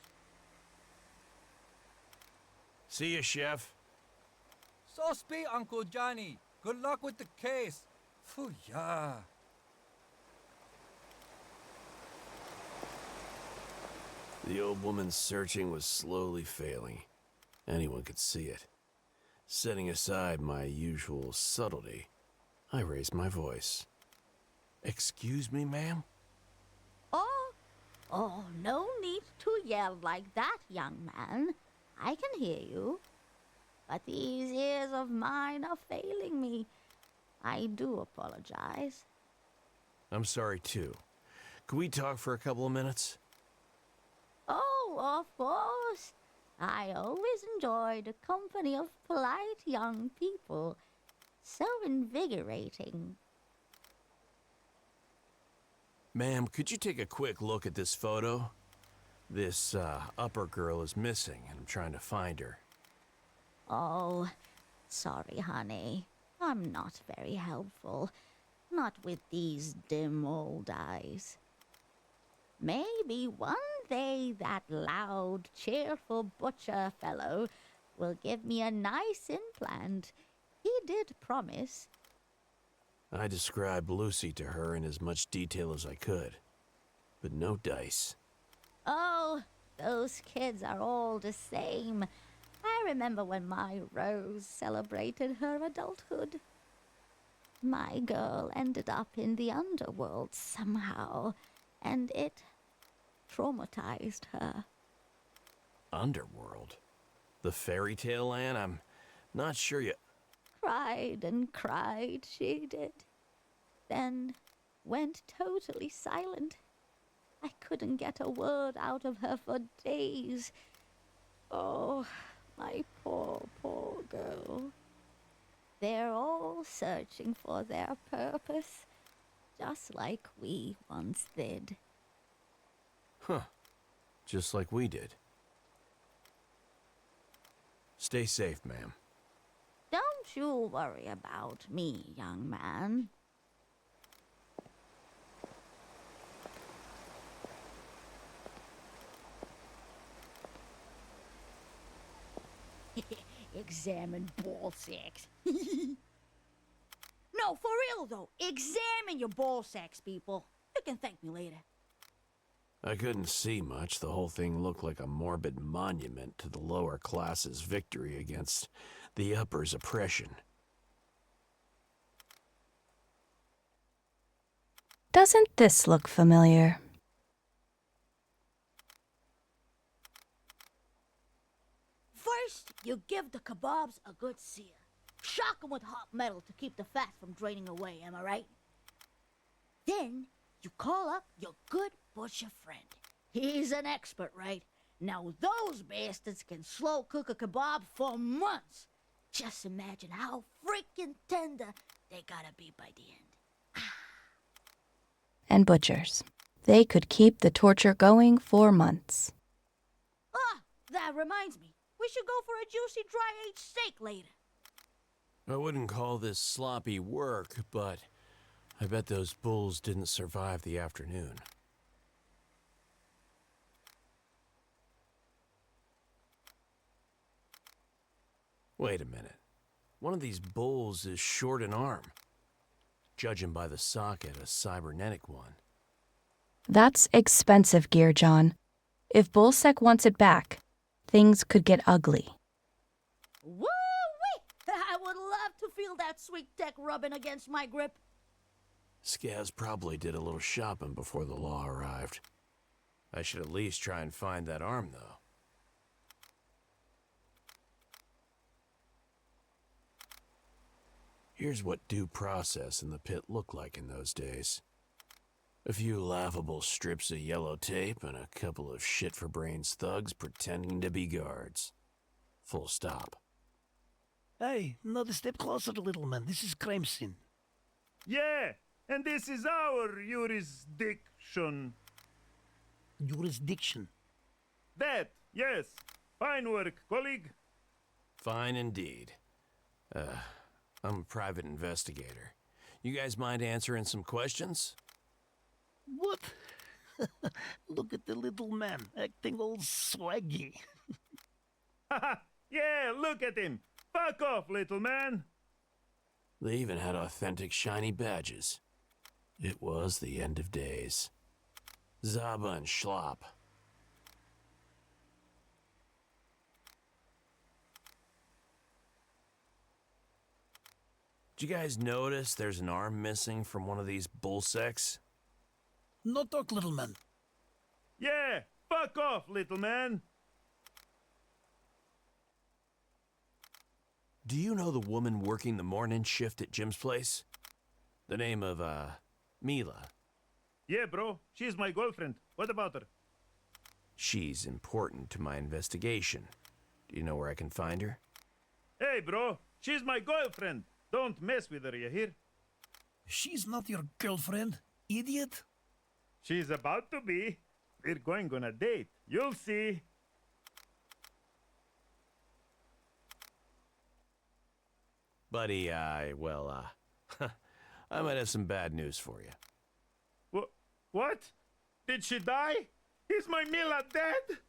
See ya, Chef. So speak, Uncle Johnny. Good luck with the case. Phew, yeah. The old woman's searching was slowly failing. Anyone could see it. Setting aside my usual subtlety, I raised my voice. Excuse me, ma'am? Oh, no need to yell like that, young man. I can hear you. But these ears of mine are failing me. I do apologize. I'm sorry, too. Could we talk for a couple of minutes? Oh, of course. I always enjoy the company of polite young people. So invigorating. Ma'am, could you take a quick look at this photo? This, upper girl is missing, and I'm trying to find her. Oh, sorry, honey. I'm not very helpful. Not with these dim old eyes. Maybe one day that loud, cheerful butcher fellow will give me a nice implant. He did promise. I described Lucy to her in as much detail as I could, but no dice. Oh, those kids are all the same. I remember when my Rose celebrated her adulthood. My girl ended up in the underworld somehow, and it traumatized her. Underworld? The fairy tale land? I'm not sure you... Cried and cried, she did. Then went totally silent. I couldn't get a word out of her for days. Oh, my poor, poor girl. They're all searching for their purpose, just like we once did. Huh. Just like we did. Stay safe, ma'am. Don't you worry about me, young man. Examine ball sacks. No, for real though. Examine your ball sacks, people. You can thank me later. I couldn't see much. The whole thing looked like a morbid monument to the lower classes' victory against the upper's oppression. Doesn't this look familiar? First, you give the kebabs a good sear. Shock them with hot metal to keep the fat from draining away, am I right? Then, you call up your good butcher friend. He's an expert, right? Now those bastards can slow cook a kebab for months. Just imagine how freaking tender they gotta be by the end. And butchers. They could keep the torture going for months. Ah, that reminds me. We should go for a juicy dry-aged steak later. I wouldn't call this sloppy work, but I bet those bulls didn't survive the afternoon. Wait a minute. One of these bulls is short an arm. Judging by the socket, a cybernetic one. That's expensive gear, John. If Bullsec wants it back, things could get ugly. Woo-wee! I would love to feel that sweet tech rubbing against my grip. Scaz probably did a little shopping before the law arrived. I should at least try and find that arm, though. Here's what due process in the pit looked like in those days. A few laughable strips of yellow tape and a couple of shit-for-brains thugs pretending to be guards. Full stop. Hey, another step closer, little man. This is crime scene. Yeah, and this is our jurisdiction. Jurisdiction? That, yes. Fine work, colleague. Fine indeed. I'm a private investigator. You guys mind answering some questions? What? Look at the little man, acting all swaggy. Yeah, look at him. Fuck off, little man. They even had authentic shiny badges. It was the end of days. Zaba and Schlop. Did you guys notice there's an arm missing from one of these bull sacks? No talk, little man. Yeah, fuck off, little man. Do you know the woman working the morning shift at Jim's place? The name of, Mila. Yeah, bro. She's my girlfriend. What about her? She's important to my investigation. Do you know where I can find her? Hey, bro. She's my girlfriend. Don't mess with her, you hear? She's not your girlfriend, idiot. She's about to be. We're going on a date. You'll see. Buddy, I might have some bad news for you. What? Did she die? Is my Mila dead?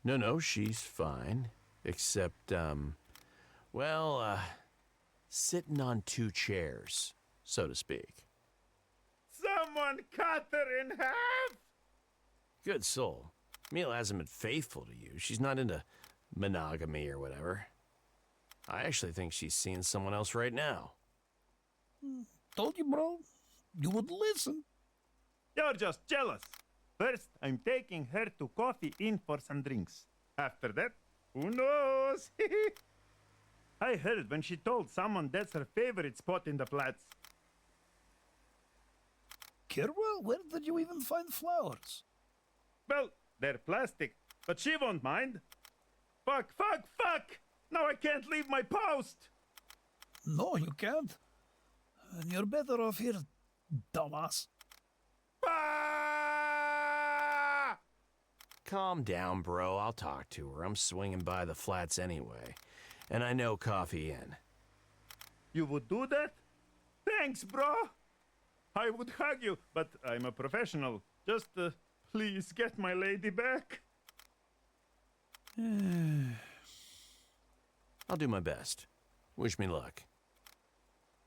No, she's fine. Except, sitting on two chairs, so to speak. Someone cut her in half? Good soul. Mila hasn't been faithful to you. She's not into monogamy or whatever. I actually think she's seeing someone else right now. Told you, bro. You would listen. You're just jealous. First, I'm taking her to Coffee Inn for some drinks. After that, who knows? I heard when she told someone that's her favorite spot in the flats. Kirwell, where did you even find flowers? Well, they're plastic, but she won't mind. Fuck! Now I can't leave my post! No, you can't. And you're better off here, dumbass. Ah! Calm down, bro. I'll talk to her. I'm swinging by the flats anyway. And I know Coffee Inn. You would do that? Thanks, bro! I would hug you, but I'm a professional. Just, please get my lady back. I'll do my best. Wish me luck.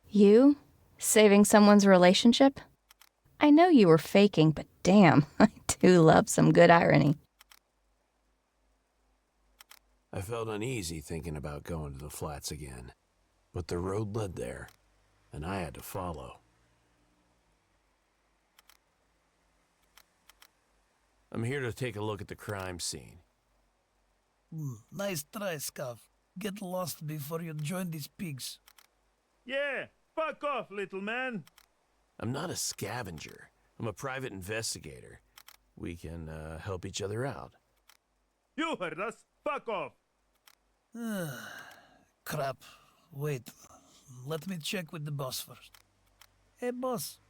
You? Saving someone's relationship? I know you were faking, but damn, I do love some good irony. I felt uneasy thinking about going to the flats again, but the road led there, and I had to follow. I'm here to take a look at the crime scene. Nice try, Scav. Get lost before you join these pigs. Yeah, fuck off, little man. I'm not a scavenger. I'm a private investigator. We can help each other out. You heard us. Fuck off. Crap. Wait. Let me check with the boss first. Hey, boss.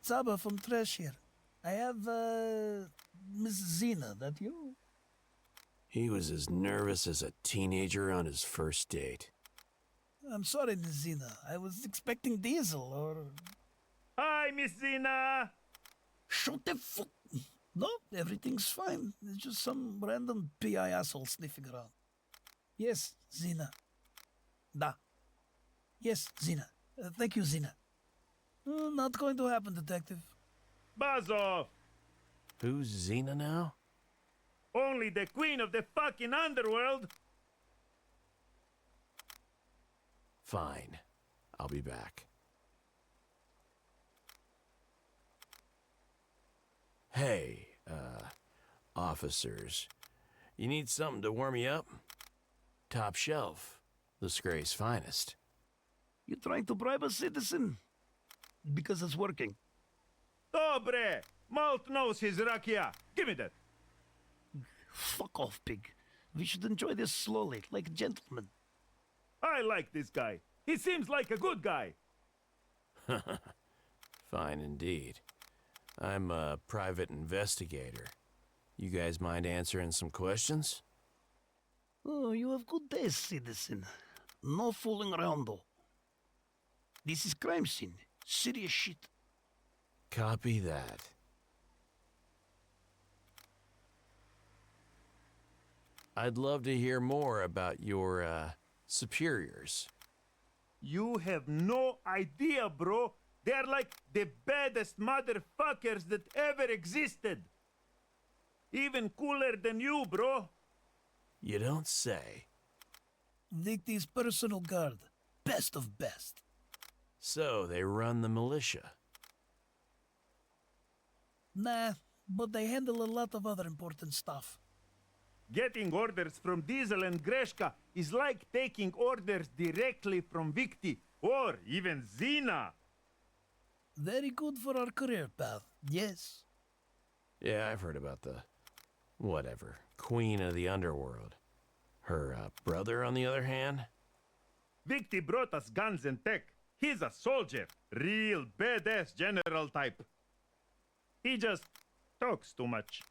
Zaba from Trash here. I have, Miss Zena. That you? He was as nervous as a teenager on his first date. I'm sorry, Miss Zena. I was expecting Diesel or... Hi, Miss Zena. Shut the fuck... No, everything's fine. It's just some random PI asshole sniffing around. Yes, Zena. Da. Yes, Zena. Thank you, Zena. Not going to happen, Detective. Buzz off. Who's Xena now? Only the queen of the fucking underworld. Fine. I'll be back. Hey, officers. You need something to warm you up? Top shelf. The Scay's finest. You trying to bribe a citizen? Because it's working. Dobre! Malt knows his rakia. Give me that. Fuck off, pig. We should enjoy this slowly, like gentlemen. I like this guy. He seems like a good guy. Fine indeed. I'm a private investigator. You guys mind answering some questions? Oh, you have good taste, citizen. No fooling around, though. This is crime scene. Serious shit. Copy that. I'd love to hear more about your, superiors. You have no idea, bro. They're like the baddest motherfuckers that ever existed. Even cooler than you, bro. You don't say. Vicky's personal guard. Best of best. So they run the militia. Nah, but they handle a lot of other important stuff. Getting orders from Diesel and Greshka is like taking orders directly from Victi or even Zena. Very good for our career path, yes. Yeah, I've heard about the... whatever. Queen of the Underworld. Her brother, on the other hand? Victi brought us guns and tech. He's a soldier. Real badass general type. He just talks too much.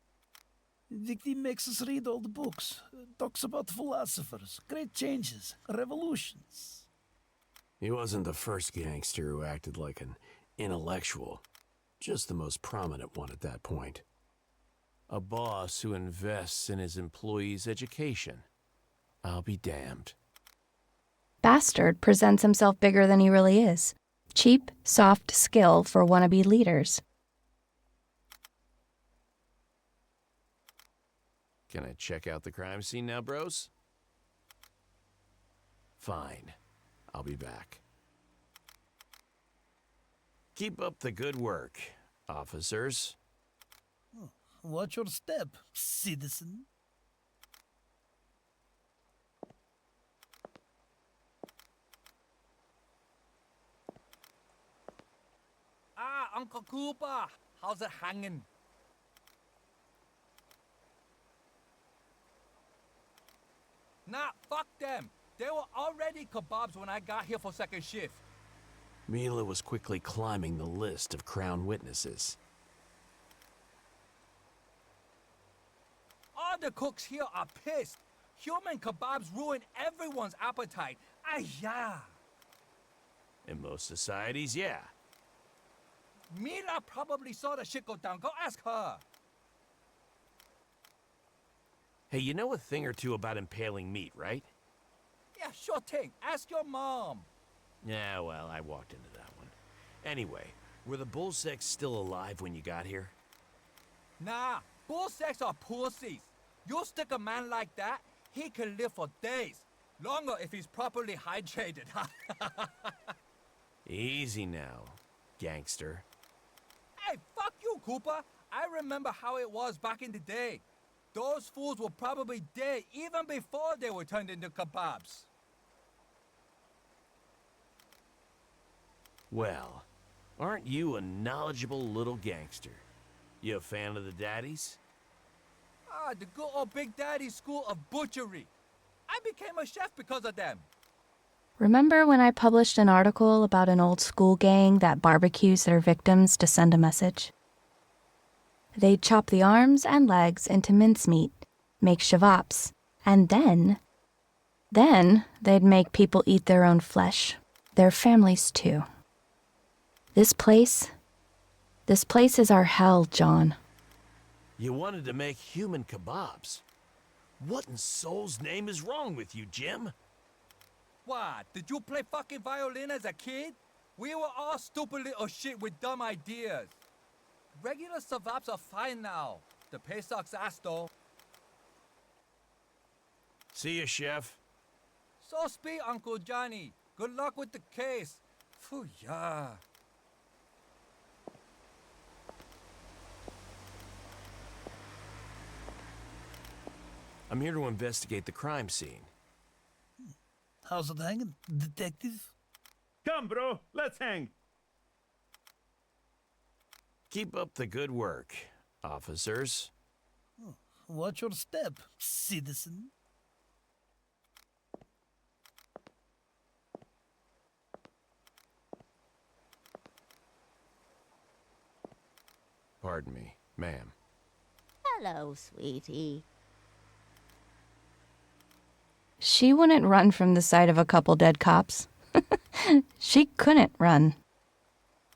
Victi makes us read all the books. Talks about philosophers, great changes, revolutions. He wasn't the first gangster who acted like an intellectual. Just the most prominent one at that point. A boss who invests in his employees' education. I'll be damned. Bastard presents himself bigger than he really is. Cheap, soft skill for wannabe leaders. Can I check out the crime scene now, bros? Fine. I'll be back. Keep up the good work, officers. Watch your step, citizen. Ah, Uncle Cooper, how's it hanging? Nah, fuck them. They were already kebabs when I got here for second shift. Mila was quickly climbing the list of Crown witnesses. All the cooks here are pissed. Human kebabs ruin everyone's appetite. Yeah. In most societies, yeah. Mila probably saw the shit go down. Go ask her. Hey, you know a thing or two about impaling meat, right? Yeah, sure thing. Ask your mom. Yeah, well, I walked into that one. Anyway, were the bullsecks still alive when you got here? Nah, bullsecks are pussies. You stick a man like that, he can live for days. Longer if he's properly hydrated. Easy now, gangster. Hey, fuck you, Cooper. I remember how it was back in the day. Those fools were probably dead even before they were turned into kebabs. Well, aren't you a knowledgeable little gangster? You a fan of the daddies? Ah, the good old Big Daddy School of Butchery. I became a chef because of them. Remember when I published an article about an old school gang that barbecues their victims to send a message? They'd chop the arms and legs into mincemeat, make shavap's, and then they'd make people eat their own flesh, their families too. This place is our hell, John. You wanted to make human kebabs. What in soul's name is wrong with you, Jim? What? Did you play fucking violin as a kid? We were all stupid little shit with dumb ideas. Regular savabs are fine now. The pay sucks ass though. See ya, chef. So speak, Uncle Johnny. Good luck with the case. Phew, yeah. I'm here to investigate the crime scene. How's it hanging, detective? Come, bro. Let's hang. Keep up the good work, officers. Watch your step, citizen. Pardon me, ma'am. Hello, sweetie. She wouldn't run from the sight of a couple dead cops. She couldn't run.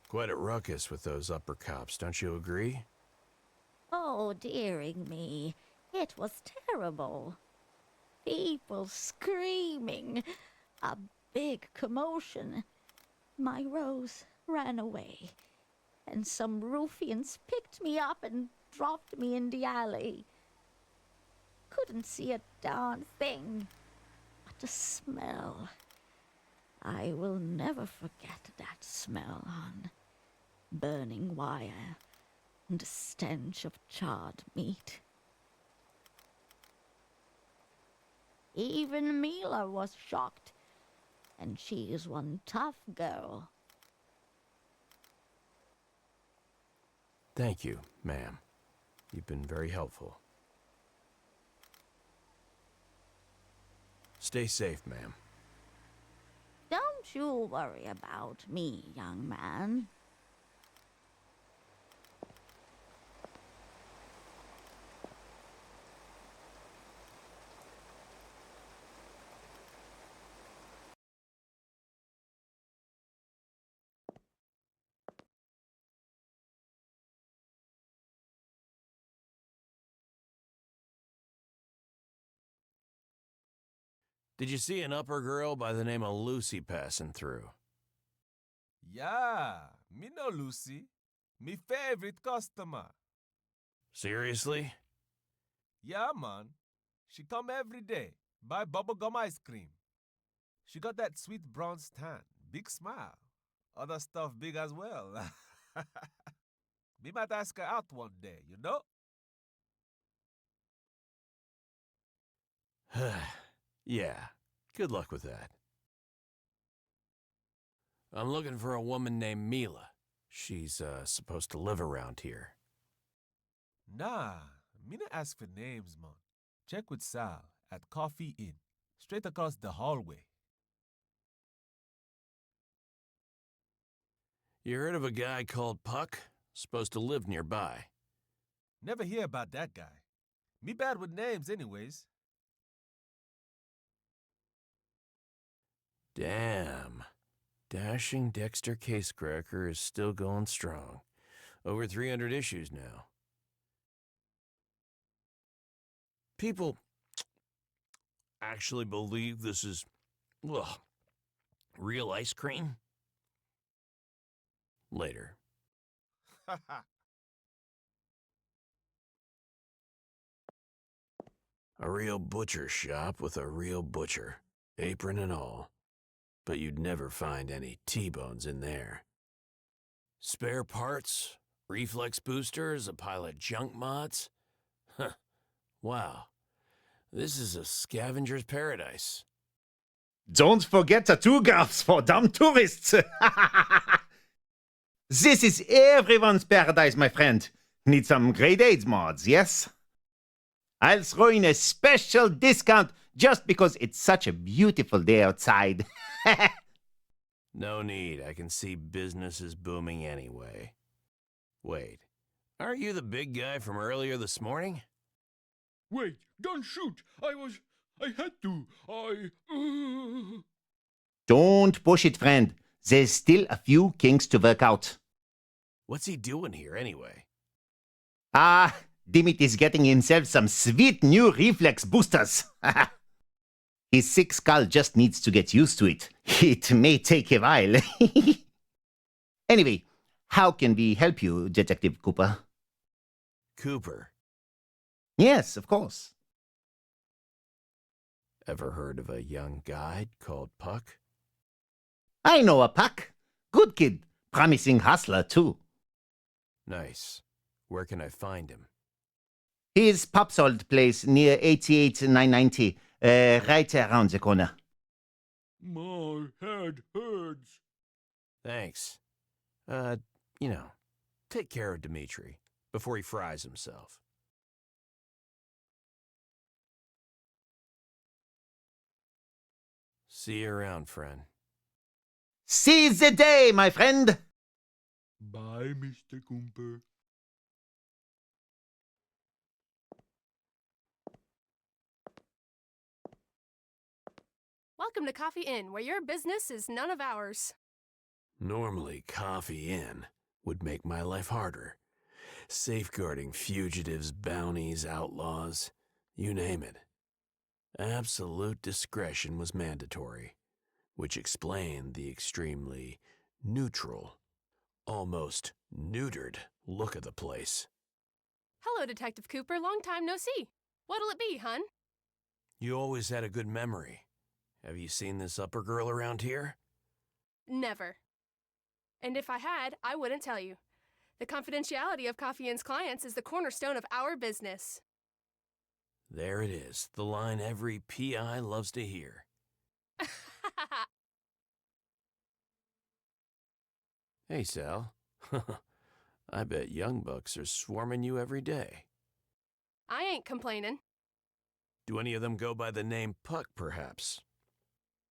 Quite a ruckus with those upper cops, don't you agree? Oh, dearing me. It was terrible. People screaming. A big commotion. My Rose ran away. And some ruffians picked me up and dropped me in the alley. Couldn't see a darn thing. But the smell. I will never forget that smell, hon. Burning wire and the stench of charred meat. Even Mila was shocked, and she is one tough girl. Thank you, ma'am. You've been very helpful. Stay safe, ma'am. Don't you worry about me, young man. Did you see an upper girl by the name of Lucy passing through? Yeah, me know Lucy. Me favorite customer. Seriously? Yeah, man. She come every day, buy bubblegum ice cream. She got that sweet bronze tan, big smile. Other stuff big as well. Me might ask her out one day, you know? Yeah, good luck with that. I'm looking for a woman named Mila. She's, supposed to live around here. Nah, me not ask for names, man. Check with Sal at Coffee Inn, straight across the hallway. You heard of a guy called Puck? Supposed to live nearby. Never hear about that guy. Me bad with names anyways. Damn. Dashing Dexter Casecracker is still going strong. Over 300 issues now. People actually believe this is, real ice cream? Later. A real butcher shop with a real butcher, apron and all. But you'd never find any T-bones in there. Spare parts, reflex boosters, a pile of junk mods. Huh. Wow. This is a scavenger's paradise. Don't forget autographs for dumb tourists. This is everyone's paradise, my friend. Need some grade 8 mods, yes? I'll throw in a special discount just because it's such a beautiful day outside. No need. I can see business is booming anyway. Wait, aren't you the big guy from earlier this morning? Wait, don't shoot. I had to. Don't push it, friend. There's still a few kinks to work out. What's he doing here anyway? Dimit is getting himself some sweet new reflex boosters. His sick skull just needs to get used to it. It may take a while. Anyway, how can we help you, Detective Cooper? Cooper. Yes, of course. Ever heard of a young guy called Puck? I know a Puck. Good kid. Promising hustler, too. Nice. Where can I find him? His Pop's old place near 88-990, right around the corner. My head hurts. Thanks. Take care of Dimitri before he fries himself. See you around, friend. Seize the day, my friend! Bye, Mr. Cooper. Welcome to Coffee Inn, where your business is none of ours. Normally, Coffee Inn would make my life harder. Safeguarding fugitives, bounties, outlaws, you name it. Absolute discretion was mandatory, which explained the extremely neutral, almost neutered look of the place. Hello, Detective Cooper. Long time no see. What'll it be, hun? You always had a good memory. Have you seen this upper girl around here? Never. And if I had, I wouldn't tell you. The confidentiality of Coffee Inn's clients is the cornerstone of our business. There it is, the line every PI loves to hear. Hey, Sal. I bet young bucks are swarming you every day. I ain't complaining. Do any of them go by the name Puck, perhaps?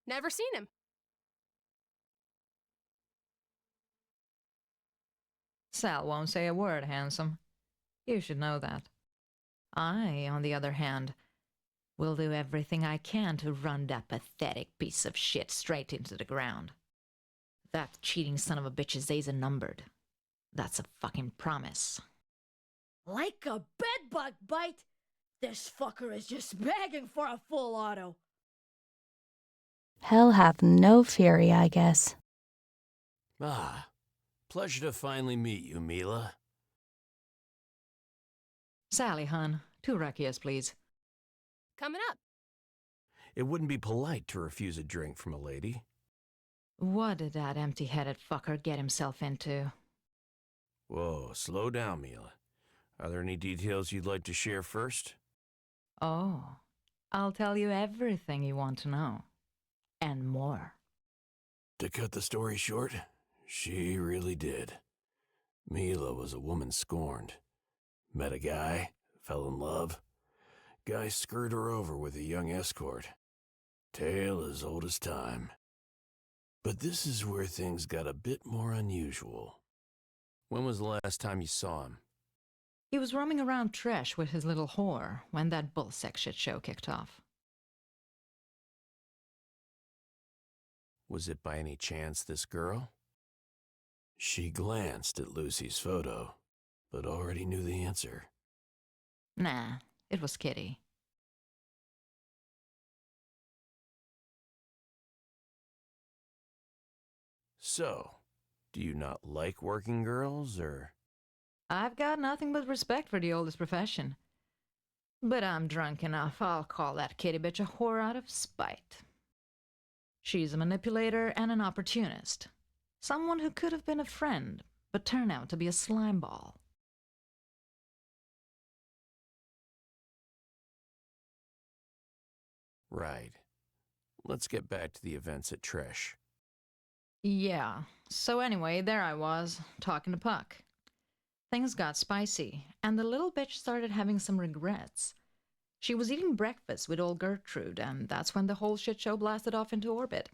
Never seen him. Sal won't say a word, handsome. You should know that. I, on the other hand, will do everything I can to run that pathetic piece of shit straight into the ground. That cheating son of a bitch's days are numbered. That's a fucking promise. Like a bedbug bite? This fucker is just begging for a full auto. Hell hath no fury, I guess. Ah, pleasure to finally meet you, Mila. Sally, hun, 2 rakias, please. Coming up. It wouldn't be polite to refuse a drink from a lady. What did that empty-headed fucker get himself into? Whoa, slow down, Mila. Are there any details you'd like to share first? Oh, I'll tell you everything you want to know. And more. To cut the story short, she really did. Mila was a woman scorned. Met a guy, fell in love. Guy screwed her over with a young escort. Tale as old as time. But this is where things got a bit more unusual. When was the last time you saw him? He was roaming around Tresh with his little whore when that bullsack shit show kicked off. Was it by any chance this girl? She glanced at Lucy's photo, but already knew the answer. Nah, it was Kitty. So, do you not like working girls, or? I've got nothing but respect for the oldest profession. But I'm drunk enough, I'll call that kitty bitch a whore out of spite. She's a manipulator and an opportunist. Someone who could have been a friend, but turned out to be a slimeball. Right. Let's get back to the events at Tresh. Yeah, so anyway, there I was, talking to Puck. Things got spicy, and the little bitch started having some regrets. She was eating breakfast with old Gertrude, and that's when the whole shit show blasted off into orbit.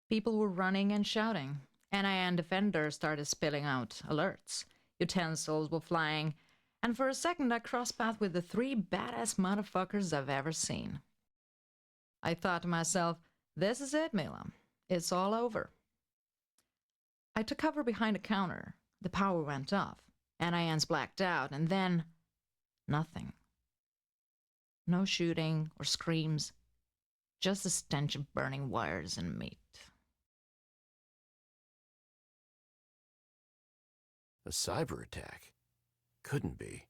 People were running and shouting. NIN defenders started spilling out alerts. Utensils were flying, and for a second I crossed paths with the 3 badass motherfuckers I've ever seen. I thought to myself, this is it, Mila. It's all over. I took cover behind a counter. The power went off. NINs blacked out, and then nothing. No shooting or screams, just the stench of burning wires and meat. A cyber attack? Couldn't be.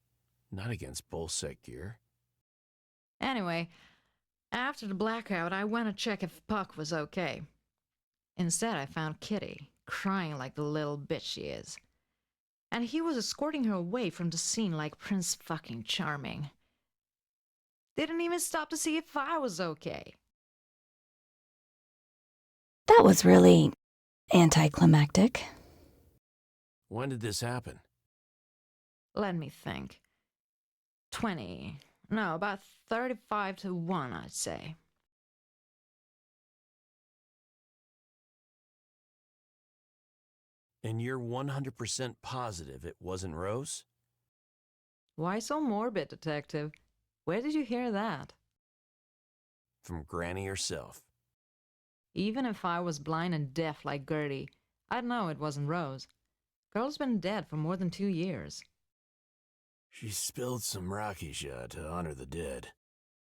Not against bullsec gear. Anyway, after the blackout, I went to check if Puck was okay. Instead, I found Kitty, crying like the little bitch she is. And he was escorting her away from the scene like Prince fucking Charming. Didn't even stop to see if I was okay. That was really anticlimactic. When did this happen? Let me think. About 35 to 1, I'd say. And you're 100% positive it wasn't Rose? Why so morbid, Detective? Where did you hear that? From Granny herself. Even if I was blind and deaf like Gertie, I'd know it wasn't Rose. Girl's been dead for more than 2 years. She spilled some rakia to honor the dead.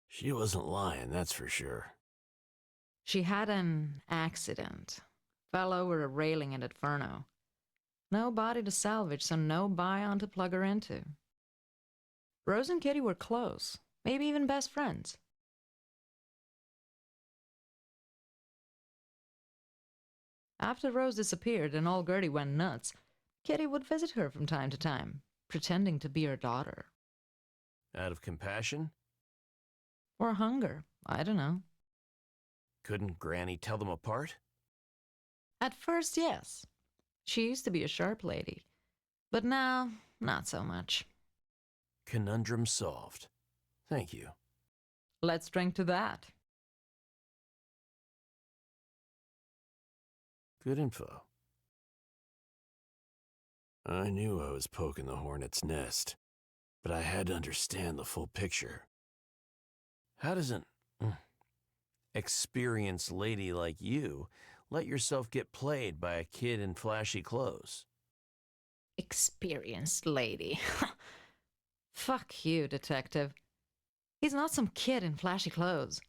She wasn't lying, that's for sure. She had an accident. Fell over a railing at Inferno. No body to salvage, so no Bion to plug her into. Rose and Kitty were close, maybe even best friends. After Rose disappeared and old Gertie went nuts, Kitty would visit her from time to time, pretending to be her daughter. Out of compassion? Or hunger, I don't know. Couldn't Granny tell them apart? At first, yes. She used to be a sharp lady. But now, not so much. Conundrum solved. Thank you. Let's drink to that. Good info. I knew I was poking the hornet's nest, but I had to understand the full picture. How does an experienced lady like you let yourself get played by a kid in flashy clothes? Experienced lady. Fuck you, detective. He's not some kid in flashy clothes.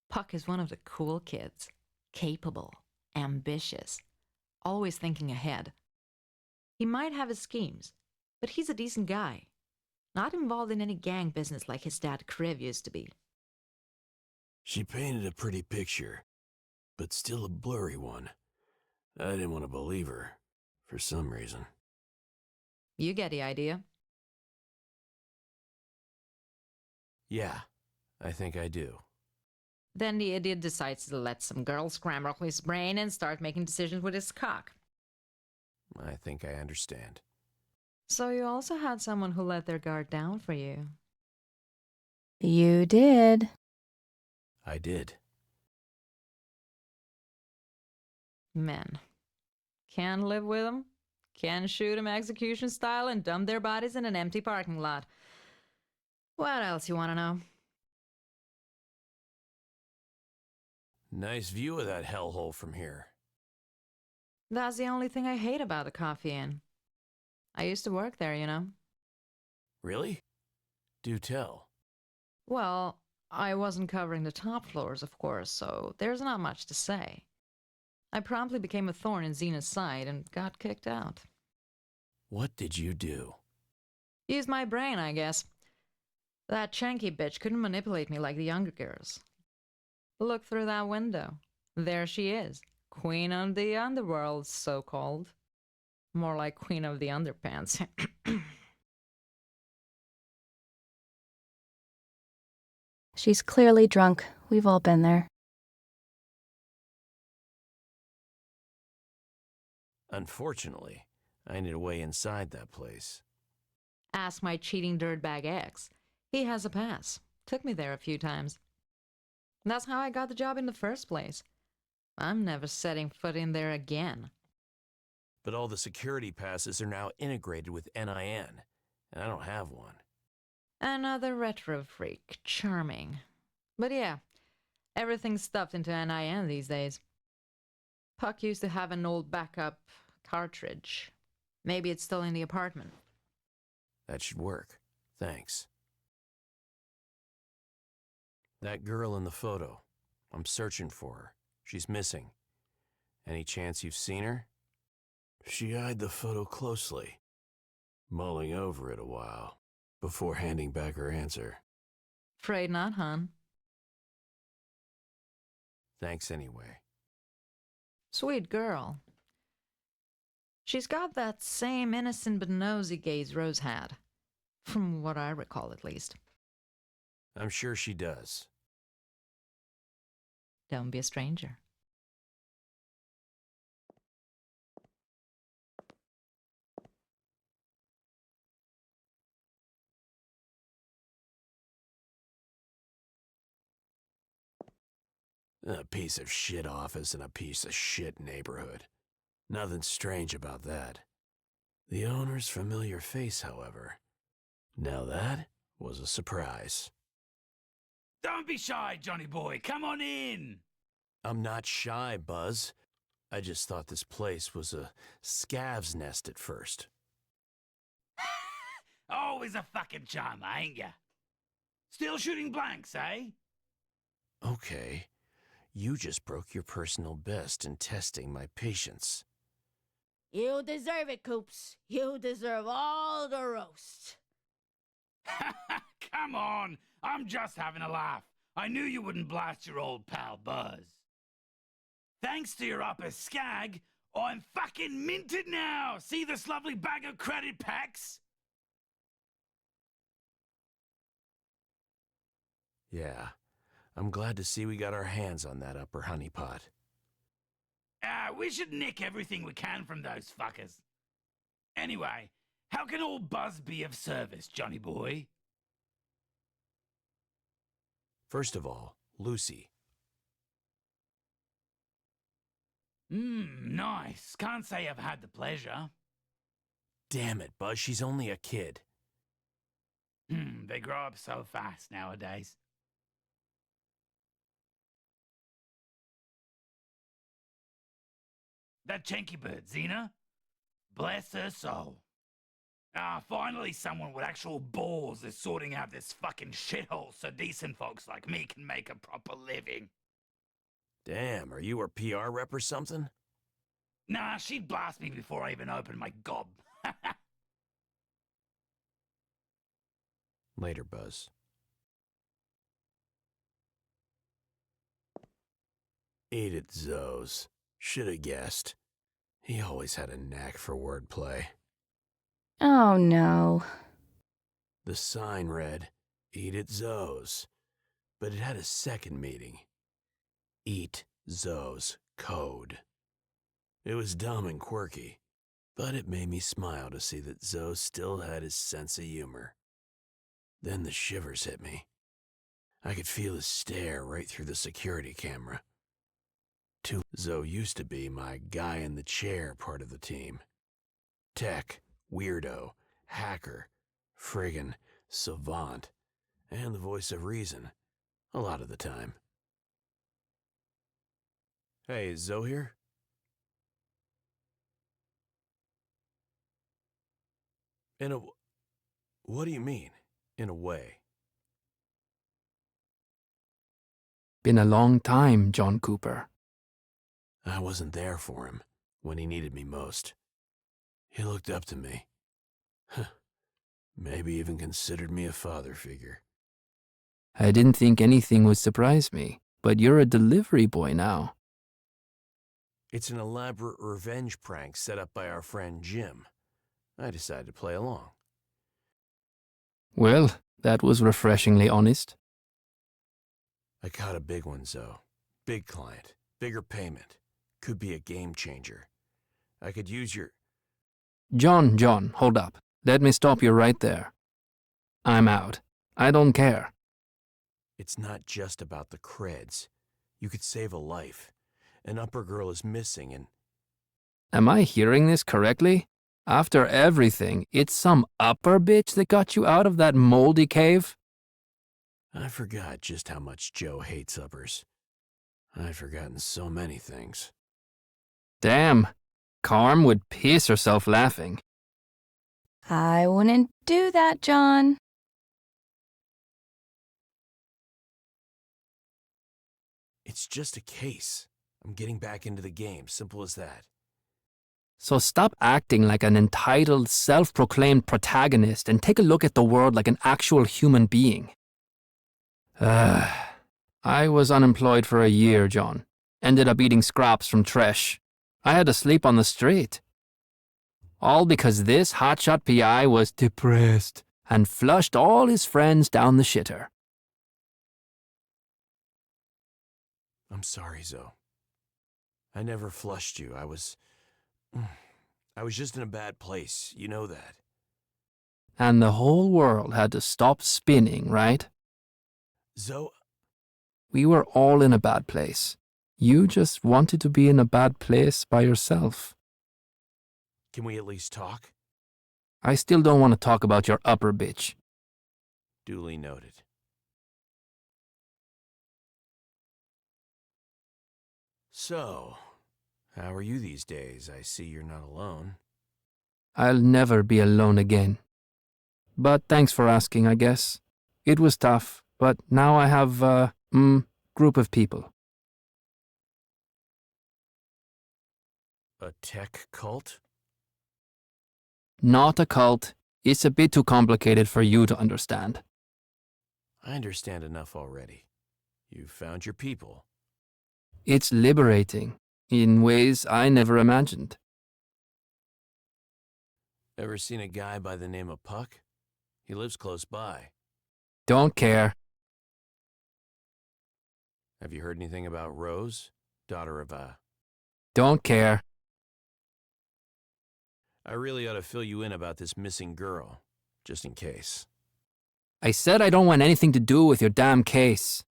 Puck is one of the cool kids. Capable, ambitious, always thinking ahead. He might have his schemes, but he's a decent guy. Not involved in any gang business like his dad Kriv used to be. She painted a pretty picture, but still a blurry one. I didn't want to believe her, for some reason. You get the idea. Yeah, I think I do. Then the idiot decides to let some girl scramble his brain and start making decisions with his cock. I think I understand. So you also had someone who let their guard down for you. You did. I did. Men. Can't live with them. Can shoot them execution style and dump their bodies in an empty parking lot. What else you want to know? Nice view of that hellhole from here. That's the only thing I hate about the Coffee Inn. I used to work there, you know. Really? Do tell. Well, I wasn't covering the top floors, of course, so there's not much to say. I promptly became a thorn in Zena's side and got kicked out. What did you do? Used my brain, I guess. That Chanky bitch couldn't manipulate me like the younger girls. Look through that window. There she is. Queen of the underworld, so-called. More like queen of the underpants. She's clearly drunk. We've all been there. Unfortunately, I need a way inside that place. Ask my cheating dirtbag ex. He has a pass. Took me there a few times. That's how I got the job in the first place. I'm never setting foot in there again. But all the security passes are now integrated with NIN, and I don't have one. Another retro freak. Charming. But yeah, everything's stuffed into NIN these days. Puck used to have an old backup cartridge. Maybe it's still in the apartment. That should work. Thanks. That girl in the photo. I'm searching for her. She's missing. Any chance you've seen her? She eyed the photo closely, mulling over it a while before handing back her answer. Afraid not, hon. Thanks anyway. Sweet girl. She's got that same innocent but nosy gaze Rose had. From what I recall, at least. I'm sure she does. Don't be a stranger. A piece of shit office in a piece of shit neighborhood. Nothing strange about that. The owner's familiar face, however. Now that was a surprise. Don't be shy, Johnny boy. Come on in. I'm not shy, Buzz. I just thought this place was a scav's nest at first. Always a fucking charmer, ain't ya? Still shooting blanks, eh? Okay. You just broke your personal best in testing my patience. You deserve it, Coops. You deserve all the roast. Come on. I'm just having a laugh. I knew you wouldn't blast your old pal Buzz. Thanks to your upper skag, I'm fucking minted now! See this lovely bag of credit packs? Yeah, I'm glad to see we got our hands on that upper honeypot. We should nick everything we can from those fuckers. Anyway, how can all buzz be of service, Johnny boy? First of all, Lucy. Nice. Can't say I've had the pleasure. Damn it, Buzz, she's only a kid. They grow up so fast nowadays. That Chenky bird, Xena? Bless her soul. Finally someone with actual balls is sorting out this fucking shithole so decent folks like me can make a proper living. Damn, are you her PR rep or something? Nah, she'd blast me before I even opened my gob. Later, Buzz. Eat it, Zoes. Shoulda guessed. He always had a knack for wordplay. Oh no. The sign read, Eat it, Zoes. But it had a second meaning. Eat Zoe's code. It was dumb and quirky, but it made me smile to see that Zoe still had his sense of humor. Then the shivers hit me. I could feel his stare right through the security camera. Zoe used to be my guy in the chair part of the team. Tech, weirdo, hacker, friggin' savant, and the voice of reason, a lot of the time. Hey, is Zoe here? What do you mean, in a way? Been a long time, John Cooper. I wasn't there for him when he needed me most. He looked up to me. Maybe even considered me a father figure. I didn't think anything would surprise me, but you're a delivery boy now. It's an elaborate revenge prank set up by our friend Jim. I decided to play along. Well, that was refreshingly honest. I caught a big one, Zoe. Big client. Bigger payment. Could be a game changer. I could use your... John, hold up. Let me stop you right there. I'm out. I don't care. It's not just about the creds. You could save a life. An upper girl is missing and... Am I hearing this correctly? After everything, it's some upper bitch that got you out of that moldy cave? I forgot just how much Joe hates uppers. I've forgotten so many things. Damn. Carm would piss herself laughing. I wouldn't do that, John. It's just a case. I'm getting back into the game, simple as that. So stop acting like an entitled, self-proclaimed protagonist and take a look at the world like an actual human being. I was unemployed for a year, John. Ended up eating scraps from trash. I had to sleep on the street. All because this hotshot PI was depressed and flushed all his friends down the shitter. I'm sorry, Zoe. I never flushed you. I was just in a bad place. You know that. And the whole world had to stop spinning, right? Zoe... We were all in a bad place. You just wanted to be in a bad place by yourself. Can we at least talk? I still don't want to talk about your upper bitch. Duly noted. So, how are you these days? I see you're not alone. I'll never be alone again. But thanks for asking, I guess. It was tough, but now I have a group of people. A tech cult? Not a cult. It's a bit too complicated for you to understand. I understand enough already. You've found your people. It's liberating. in ways I never imagined. Ever seen a guy by the name of Puck? He lives close by. Don't care. Have you heard anything about Rose, daughter of Don't care. I really ought to fill you in about this missing girl, just in case. I said I don't want anything to do with your damn case.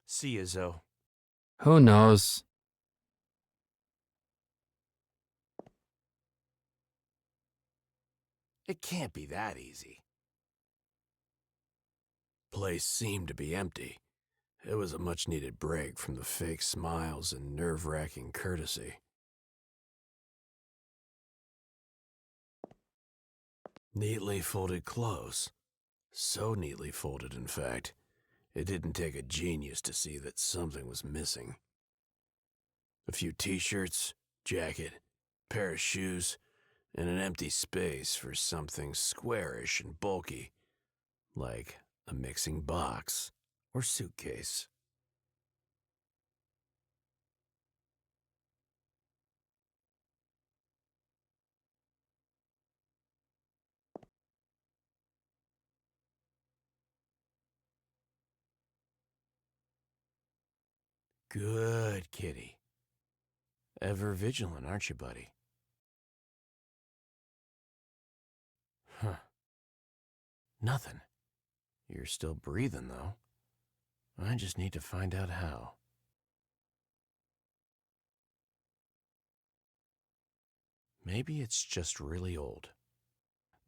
See ya, Zoe. Who knows? It can't be that easy. Place seemed to be empty. It was a much-needed break from the fake smiles and nerve-wracking courtesy. Neatly folded clothes. So neatly folded, in fact. It didn't take a genius to see that something was missing. A few t-shirts, jacket, pair of shoes, and an empty space for something squarish and bulky, like a mixing box or suitcase. Good kitty. Ever vigilant, aren't you, buddy? Huh. Nothing. You're still breathing, though. I just need to find out how. Maybe it's just really old.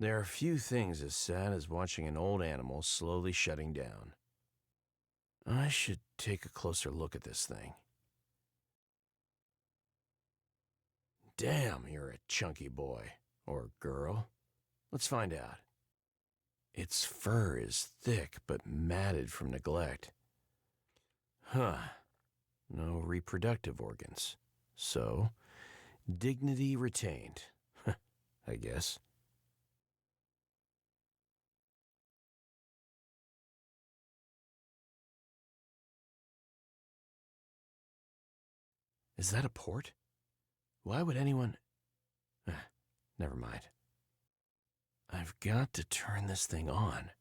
There are few things as sad as watching an old animal slowly shutting down. I should take a closer look at this thing. Damn, you're a chunky boy. Or girl. Let's find out. Its fur is thick but matted from neglect. Huh. No reproductive organs. So, dignity retained. I guess. Is that a port? Why would anyone... Never mind. I've got to turn this thing on.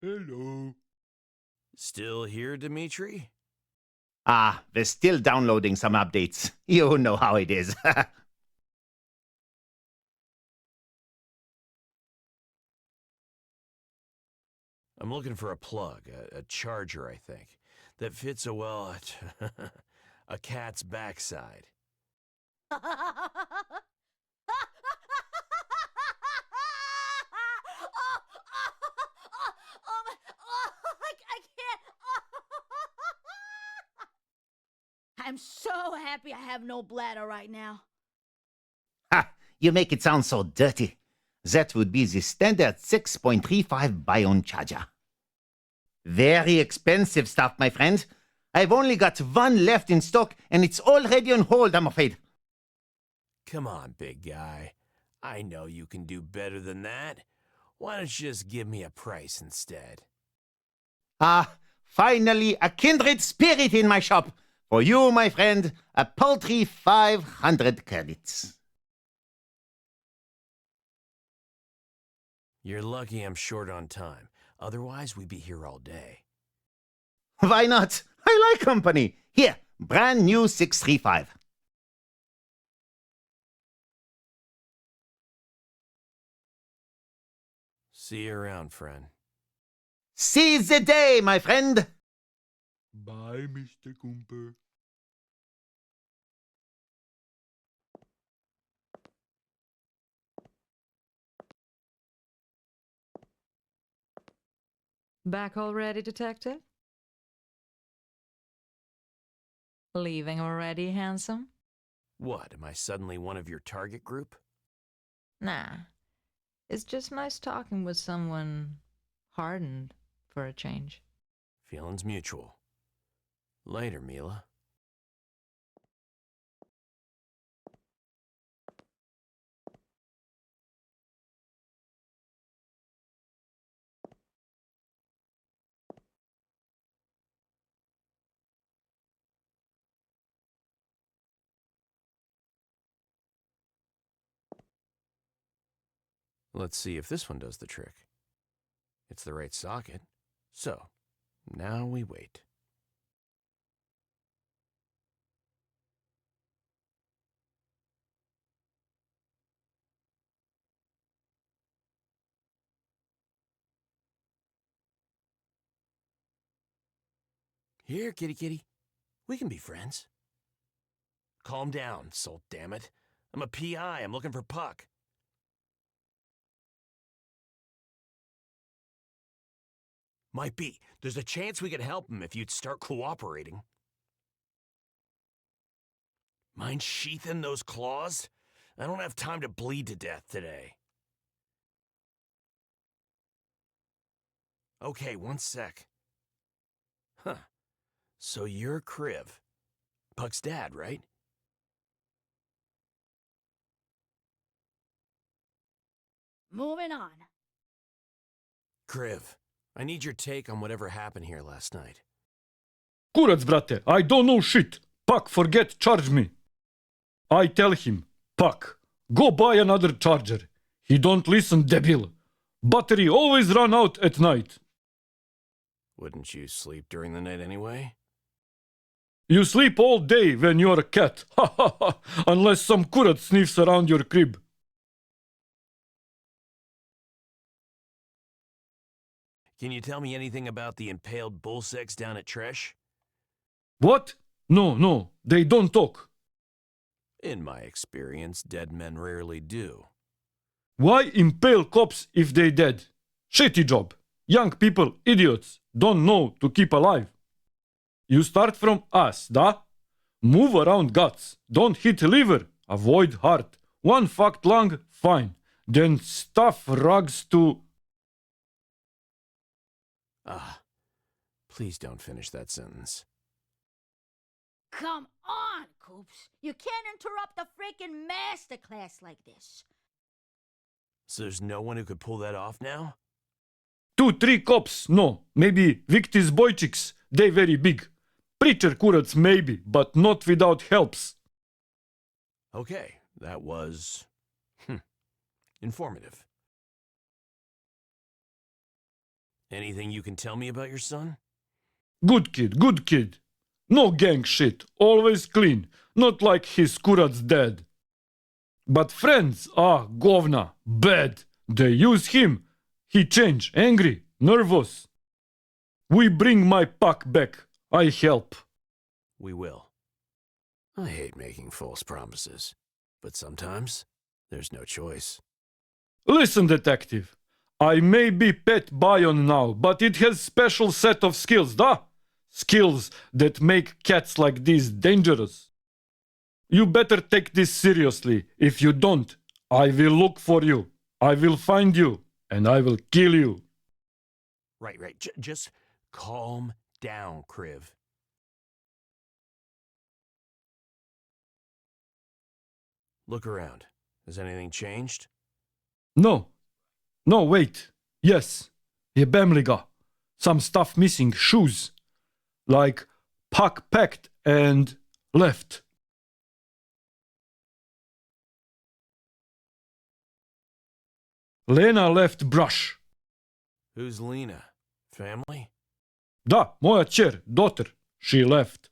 Hello. Still here, Dimitri? Ah, we're still downloading some updates. You know how it is. I'm looking for a plug, a charger, I think, that fits a cat's backside. I can't. I'm so happy I have no bladder right now. Ha! You make it sound so dirty. That would be the standard 6.35 Bion charger. Very expensive stuff, my friend. I've only got one left in stock, and it's already on hold, I'm afraid. Come on, big guy. I know you can do better than that. Why don't you just give me a price instead? Ah, finally a kindred spirit in my shop. For you, my friend, a paltry 500 credits. You're lucky I'm short on time. Otherwise, we'd be here all day. Why not? I like company. Here, brand new 635. See you around, friend. Seize the day, my friend. Bye, Mr. Cooper. Back already, detective? Leaving already, handsome? What, am I suddenly one of your target group? Nah. It's just nice talking with someone hardened for a change. Feelings mutual. Later, Mila. Let's see if this one does the trick. It's the right socket. So, now we wait. Here, kitty kitty. We can be friends. Calm down, soul damn it. I'm a PI. I'm looking for Puck. Might be. There's a chance we could help him if you'd start cooperating. Mind sheathing those claws? I don't have time to bleed to death today. Okay, one sec. Huh. So you're Kriv. Puck's dad, right? Moving on. Kriv, I need your take on whatever happened here last night. Kurac, brate, I don't know shit. Puck, forget charge me. I tell him, Puck, go buy another charger. He don't listen, debil. Battery always run out at night. Wouldn't you sleep during the night anyway? You sleep all day when you're a cat. Ha ha ha. Unless some Kurac sniffs around your crib. Can you tell me anything about the impaled bull sex down at Tresh? What? No, they don't talk. In my experience, dead men rarely do. Why impale cops if they dead? Shitty job. Young people, idiots, don't know to keep alive. You start from us, da? Move around guts. Don't hit liver. Avoid heart. One fucked lung, fine. Then stuff rugs to... Please don't finish that sentence. Come on, Coops. You can't interrupt a freaking masterclass like this. So there's no one who could pull that off now? 2-3 cops, no. Maybe Victis Boychiks, they very big. Preacher Kurats maybe, but not without helps. Okay, that was... informative. Anything you can tell me about your son? Good kid. No gang shit, always clean, not like his Kurats dad. But friends, govna, bad. They use him. He change, angry, nervous. We bring my Puck back. I help. We will. I hate making false promises, but sometimes there's no choice. Listen, detective. I may be pet Bion now, but it has special set of skills, da? Skills that make cats like these dangerous. You better take this seriously. If you don't, I will look for you. I will find you, and I will kill you. Right. Just calm down, Kriv. Look around. Has anything changed? No, wait. Yes. Jebemliga. Some stuff missing. Shoes. Like Puck packed and left. Lena left brush. Who's Lena? Family? Da, moja cher, daughter. She left.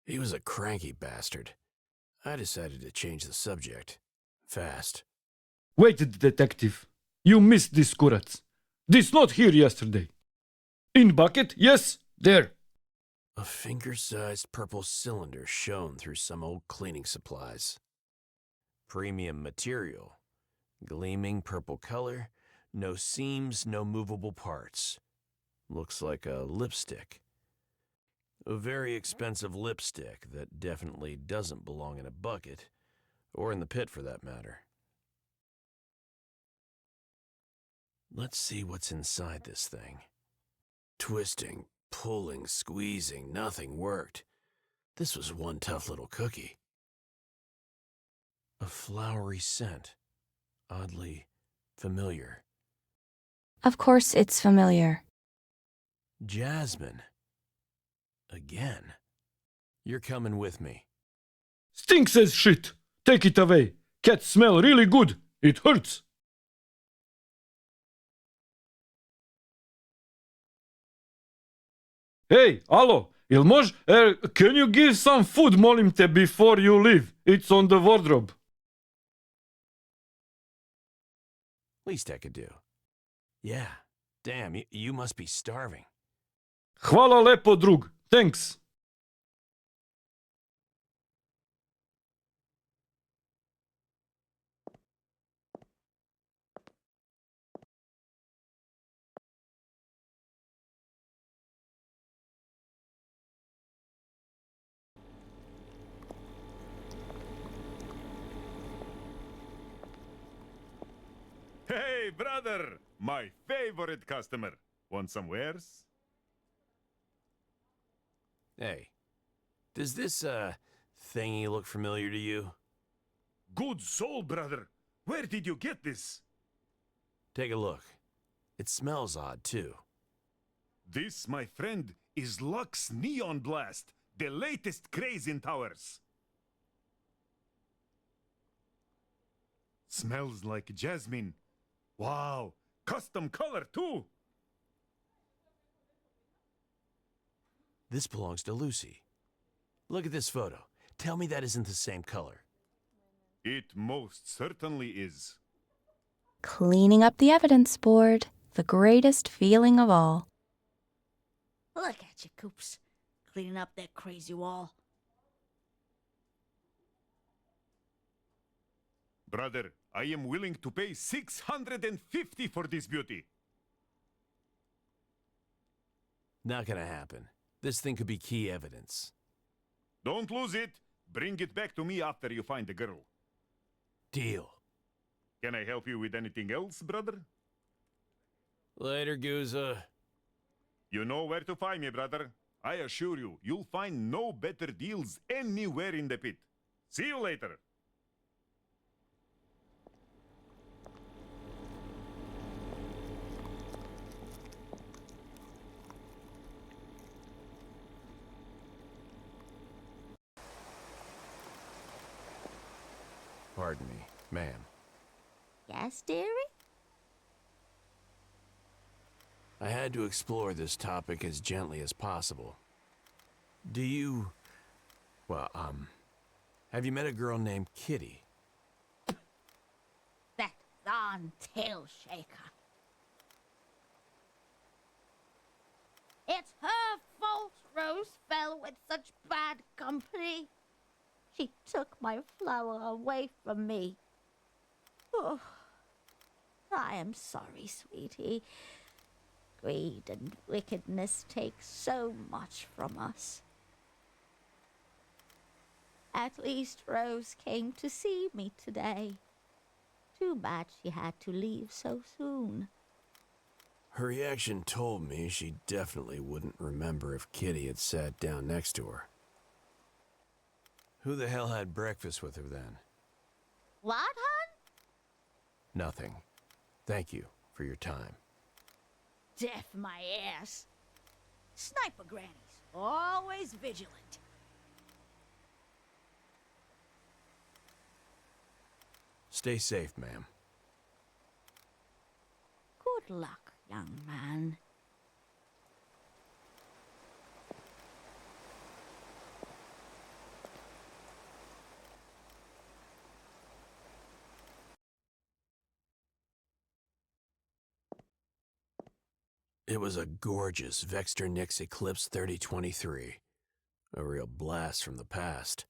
He was a cranky bastard. I decided to change the subject. Fast. Wait, detective. You missed this Kurats. This not here yesterday. In bucket? Yes, there. A finger-sized purple cylinder shone through some old cleaning supplies. Premium material. Gleaming purple color. No seams, no movable parts. Looks like a lipstick. A very expensive lipstick that definitely doesn't belong in a bucket, or in the pit for that matter. Let's see what's inside this thing. Twisting, pulling, squeezing, nothing worked. This was one tough little cookie. A flowery scent, oddly familiar. Of course it's familiar. Jasmine. Again. You're coming with me. Stinks as shit. Take it away. Cats smell really good. It hurts. Hey, allo, il može, can you give some food, molim te, before you leave? It's on the wardrobe. Least I could do. Yeah, damn, you must be starving. Hvala lepo, drug. Thanks. Hey, brother! My favorite customer. Want some wares? Hey, does this, thingy look familiar to you? Good soul, brother. Where did you get this? Take a look. It smells odd, too. This, my friend, is Lux Neon Blast, the latest craze in towers. Smells like jasmine. Wow, custom color too. This belongs to Lucy. Look at this photo. Tell me that isn't the same color. It most certainly is. Cleaning up the evidence board. The greatest feeling of all. Look at you, Coops. Cleaning up that crazy wall. Brother, I am willing to pay 650 for this beauty. Not gonna happen. This thing could be key evidence. Don't lose it. Bring it back to me after you find the girl. Deal. Can I help you with anything else, brother? Later, Guza. You know where to find me, brother. I assure you, you'll find no better deals anywhere in the pit. See you later. Pardon me, ma'am. Yes, dearie? I had to explore this topic as gently as possible. Do you... well, have you met a girl named Kitty? That darn tail shaker. It's her fault Rose fell with such bad company. She took my flower away from me. Oh, I am sorry, sweetie. Greed and wickedness take so much from us. At least Rose came to see me today. Too bad she had to leave so soon. Her reaction told me she definitely wouldn't remember if Kitty had sat down next to her. Who the hell had breakfast with her then? What, hon? Nothing. Thank you for your time. Deaf my ass. Sniper grannies, always vigilant. Stay safe, ma'am. Good luck, young man. It was a gorgeous Vexter Nix Eclipse 3023. A real blast from the past.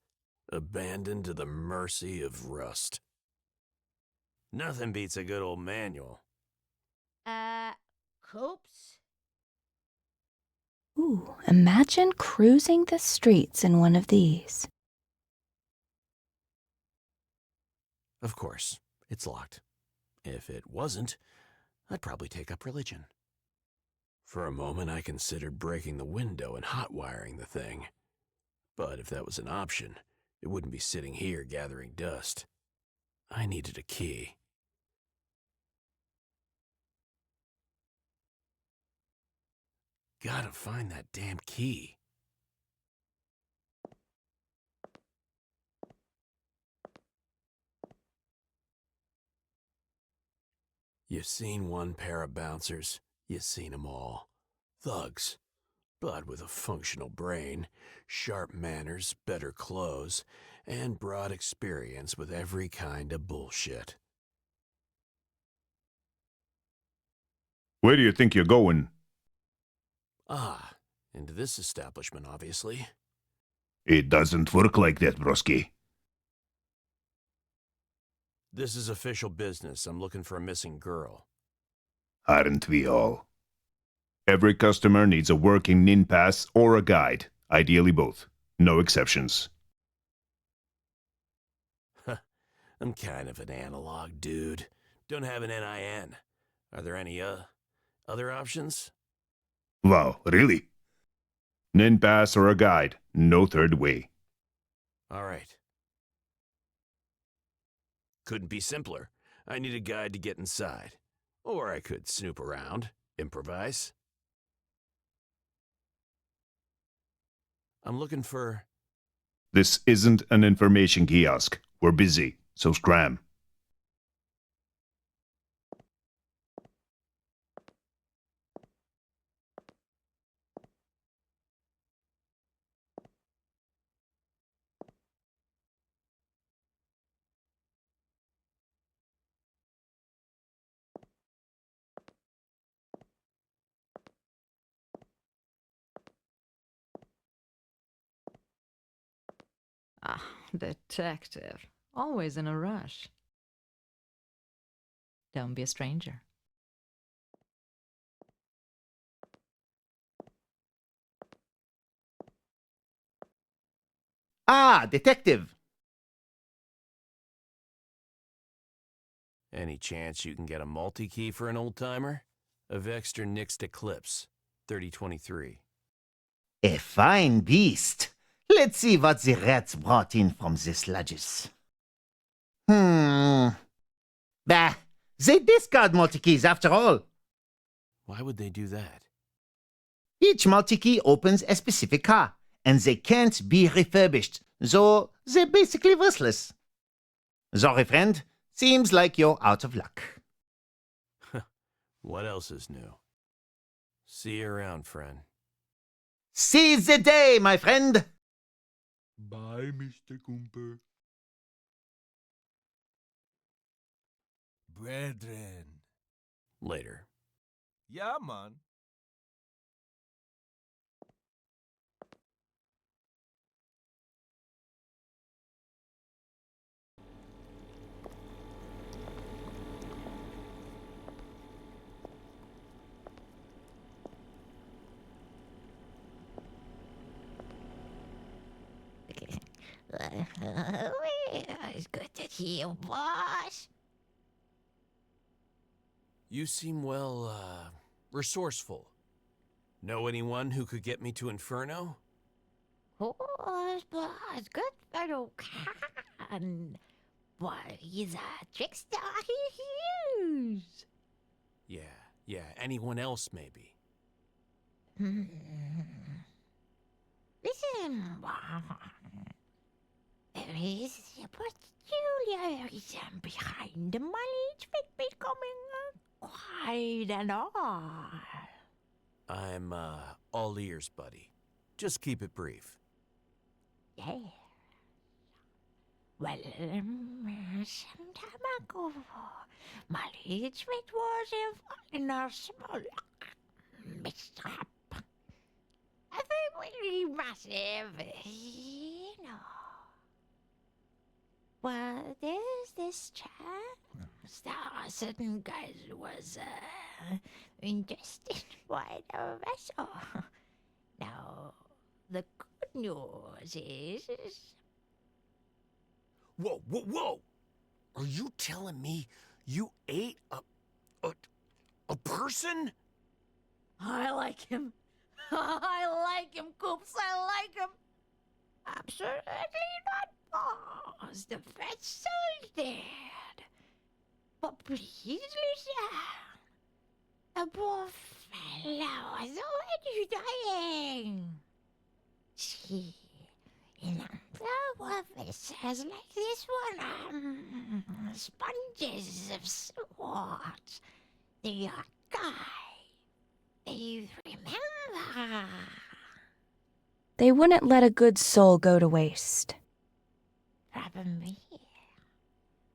Abandoned to the mercy of rust. Nothing beats a good old manual. Coops? Ooh, imagine cruising the streets in one of these. Of course, it's locked. If it wasn't, I'd probably take up religion. For a moment, I considered breaking the window and hot-wiring the thing. But if that was an option, it wouldn't be sitting here gathering dust. I needed a key. Gotta find that damn key. You've seen one pair of bouncers, you've seen 'em all. Thugs, but with a functional brain, sharp manners, better clothes, and broad experience with every kind of bullshit. Where do you think you're going? Ah, into this establishment, obviously. It doesn't work like that, broski. This is official business. I'm looking for a missing girl. Aren't we all? Every customer needs a working nin pass or a guide, ideally both. No exceptions. I'm kind of an analog dude. Don't have an NIN. Are there any, other options? Wow, really? Nin pass or a guide, no third way. All right. Couldn't be simpler. I need a guide to get inside. Or I could snoop around, improvise. I'm looking for... This isn't an information kiosk. We're busy, so scram. Ah, detective. Always in a rush. Don't be a stranger. Ah, detective! Any chance you can get a multi-key for an old-timer? A Vexter Nixed Eclipse, 3023. A fine beast. Let's see what the rats brought in from the sludges. Bah, they discard multi-keys after all. Why would they do that? Each multi-key opens a specific car, and they can't be refurbished, so they're basically worthless. Sorry, friend. Seems like you're out of luck. What else is new? See you around, friend. Seize the day, my friend! Bye, Mr. Cooper. Brethren. Later. Yeah, man. It's good to see you, boss. You seem, well, resourceful. Know anyone who could get me to Inferno? Boss, good fellow can. But he's a trickster, he is. Yeah, anyone else, maybe. Listen, there is a peculiar reason behind the mileage becoming quite an all. I'm, all ears, buddy. Just keep it brief. Yeah. Well, some time ago, mileage was involved in a small mishap. Very massive, you know. Well, there's this chance that certain guy was, ingested by the vessel. Now, news is... Whoa, whoa, whoa! Are you telling me you ate a person? I like him. I like him, Coops. I like him. Absolutely not, boss. The vet's still dead. But please listen. The poor fellow was already dying. See, in orifices like this one, sponges of sorts, the archive, they remember. They wouldn't let a good soul go to waste. Problem here.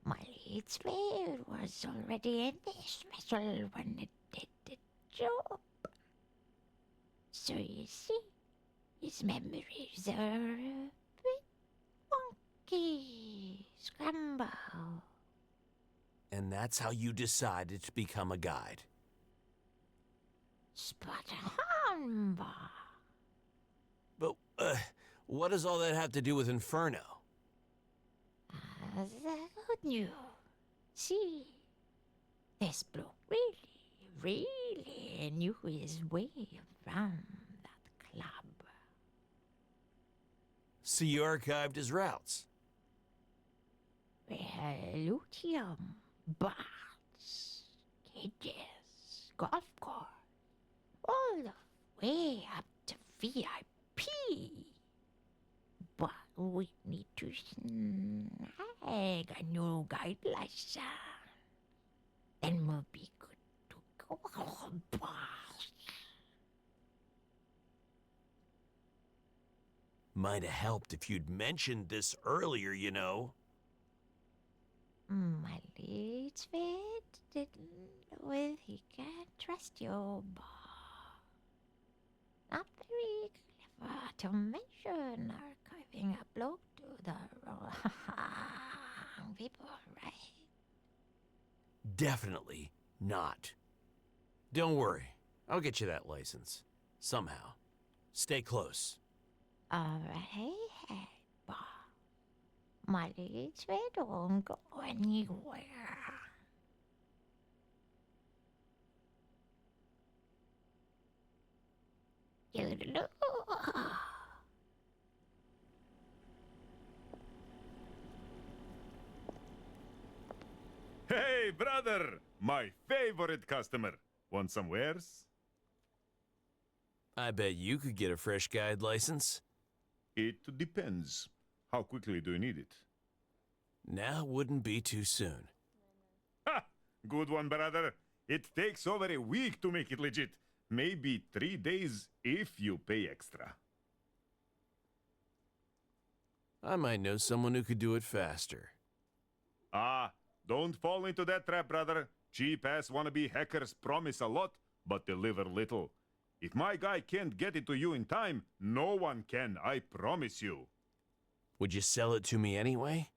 My lead slave was already in this vessel when it did the job. So you see, his memories are a bit wonky, scrambled. And that's how you decided to become a guide. Spot on, boss. But, what does all that have to do with Inferno? The good news. See, this bloke really knew his way around that club. So you archived his routes? Well, lithium, bars, cages, golf course, all the way up to VIP. But we need to snag a new guide license. Then we'll be good to go, boss. Might have helped if you'd mentioned this earlier, you know. My leads fit didn't know if he can trust you, boss. Not very clever to mention archiving a bloke to the wrong people, right? Definitely not. Don't worry. I'll get you that license. Somehow. Stay close. Alright, boss. My leads fit don't go anywhere. Hey, brother! My favorite customer. Want some wares? I bet you could get a fresh guide license. It depends. How quickly do you need it? Now wouldn't be too soon. Ha! Good one, brother. It takes over a week to make it legit. Maybe 3 days if you pay extra. I might know someone who could do it faster. Ah, don't fall into that trap, brother. Cheap-ass wannabe hackers promise a lot, but deliver little. If my guy can't get it to you in time, no one can, I promise you. Would you sell it to me anyway?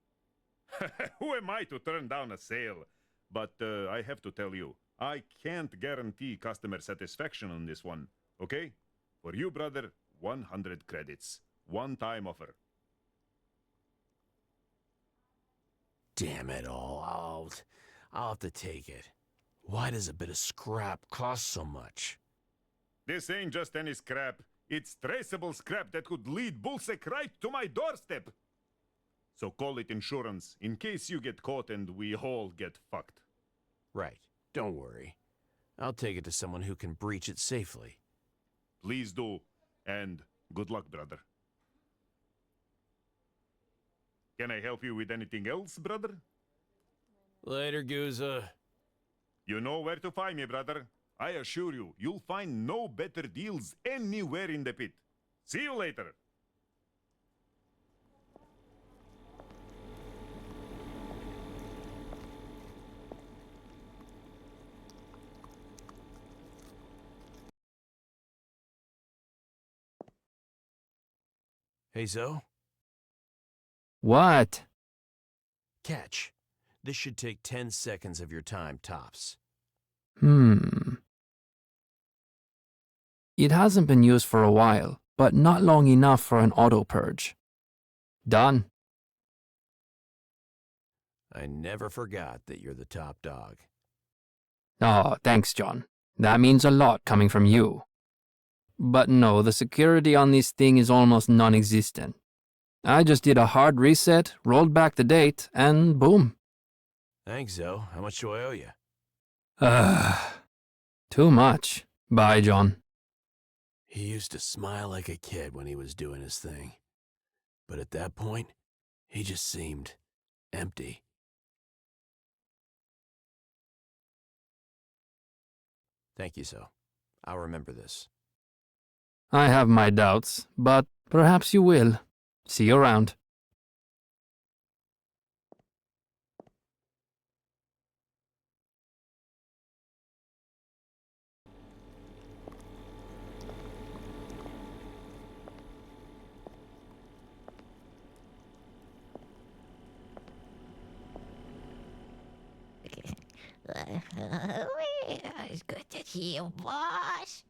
Who am I to turn down a sale? But I have to tell you, I can't guarantee customer satisfaction on this one, okay? For you, brother, 100 credits. One-time offer. Damn it all. I'll have to take it. Why does a bit of scrap cost so much? This ain't just any scrap. It's traceable scrap that could lead Bullsec right to my doorstep. So call it insurance, in case you get caught and we all get fucked. Right. Don't worry. I'll take it to someone who can breach it safely. Please do. And good luck, brother. Can I help you with anything else, brother? Later, Guza. You know where to find me, brother. I assure you, you'll find no better deals anywhere in the pit. See you later. Hey, Zoe? What? Catch. This should take 10 seconds of your time, tops. It hasn't been used for a while. but not long enough for an auto purge. Done. I never forgot that you're the top dog. Oh, thanks, John. That means a lot coming from you. But no, the security on this thing is almost non-existent. I just did a hard reset, rolled back the date, and boom. Thanks, Zoe. How much do I owe you? Too much. Bye, John. He used to smile like a kid when he was doing his thing. But at that point, he just seemed empty. Thank you, Zoe. I'll remember this. I have my doubts, but perhaps you will. See you around. It's good to see you, boss.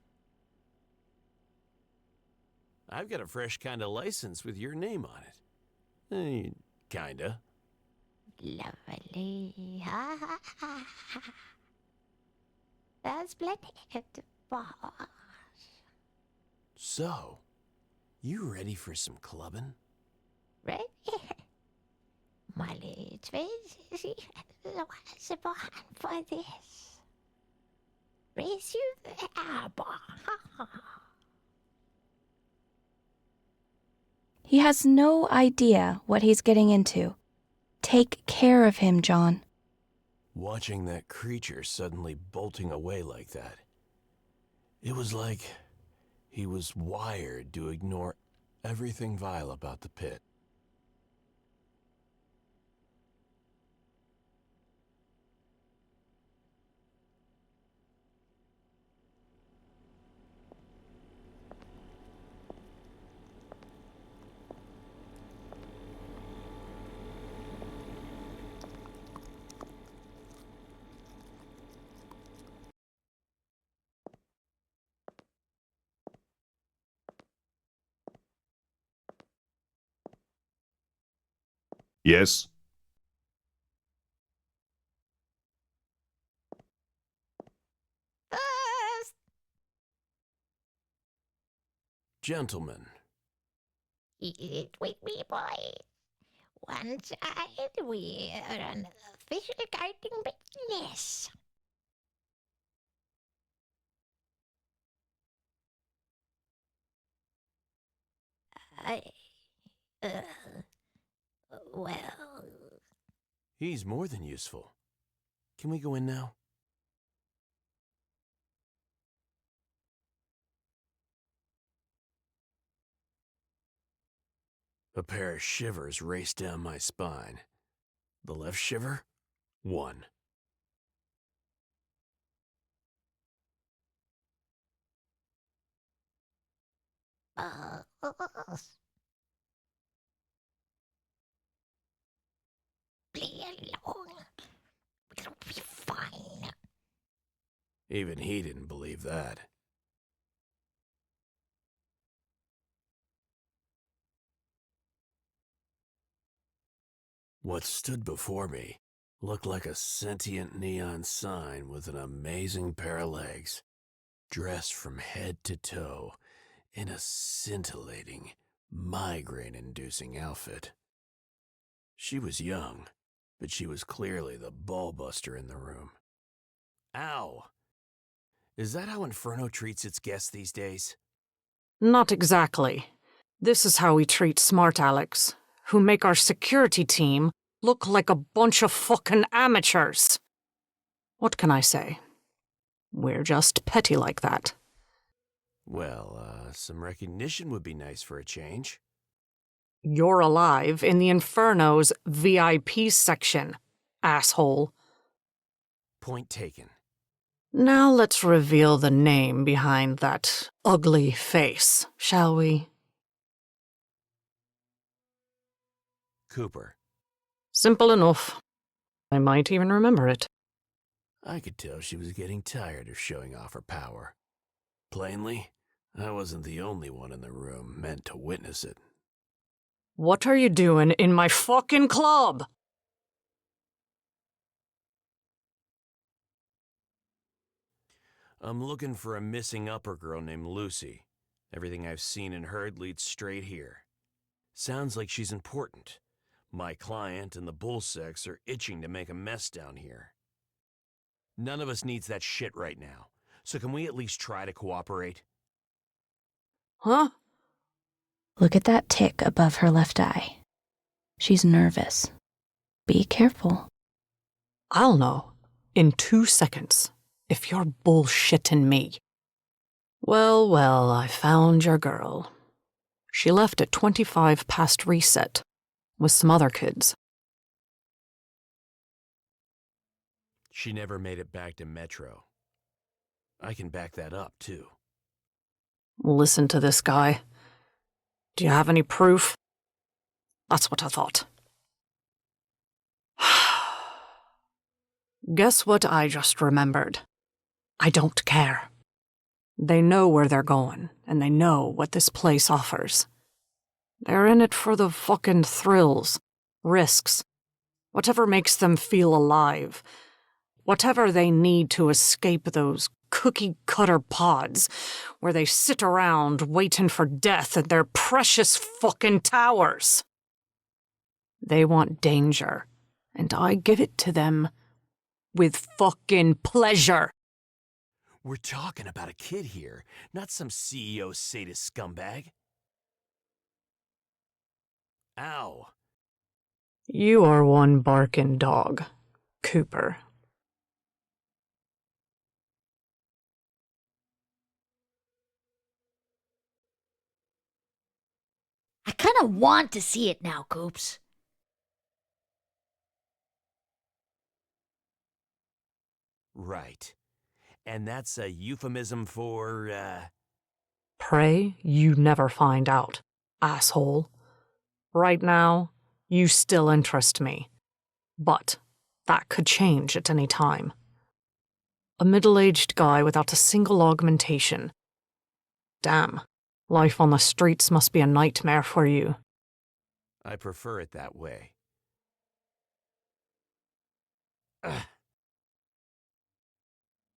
I've got a fresh kind of license with your name on it. Kinda. Lovely. That's splendid, boss. So, you ready for some clubbing? Ready? My legs was born for this. Raise you there, boss. He has no idea what he's getting into. Take care of him, John. Watching that creature suddenly bolting away like that. It was like he was wired to ignore everything vile about the pit. Yes? Gentlemen. Eat with me, boy. One side, we're an official gardening business. Well... He's more than useful. Can we go in now? A pair of shivers raced down my spine. The left shiver, 1. Play along. It'll be fine. Even he didn't believe that. What stood before me looked like a sentient neon sign with an amazing pair of legs, dressed from head to toe in a scintillating, migraine-inducing outfit. She was young, but she was clearly the ball-buster in the room. Ow! Is that how Inferno treats its guests these days? Not exactly. This is how we treat smart Alex, who make our security team look like a bunch of fucking amateurs. What can I say? We're just petty like that. Well, some recognition would be nice for a change. You're alive in the Inferno's VIP section, asshole. Point taken. Now let's reveal the name behind that ugly face, shall we? Cooper. Simple enough. I might even remember it. I could tell she was getting tired of showing off her power. Plainly, I wasn't the only one in the room meant to witness it. What are you doing in my fucking club? I'm looking for a missing upper girl named Lucy. Everything I've seen and heard leads straight here. Sounds like she's important. My client and the bull sex are itching to make a mess down here. None of us needs that shit right now, so can we at least try to cooperate? Huh? Look at that tick above her left eye. She's nervous. Be careful. I'll know in 2 seconds if you're bullshitting me. Well, well, I found your girl. She left at 25 past reset with some other kids. She never made it back to Metro. I can back that up, too. Listen to this guy. Do you have any proof? That's what I thought. Guess what I just remembered? I don't care. They know where they're going, and they know what this place offers. They're in it for the fucking thrills, risks, whatever makes them feel alive, whatever they need to escape those cookie-cutter pods where they sit around waiting for death in their precious fucking towers. They want danger, and I give it to them with fucking pleasure. We're talking about a kid here, not some CEO sadist scumbag. Ow. You are one barking dog, Cooper. I kind of want to see it now, Coops. Right. And that's a euphemism for, Pray you never find out, asshole. Right now, you still interest me. But that could change at any time. A middle-aged guy without a single augmentation. Damn, life on the streets must be a nightmare for you. I prefer it that way.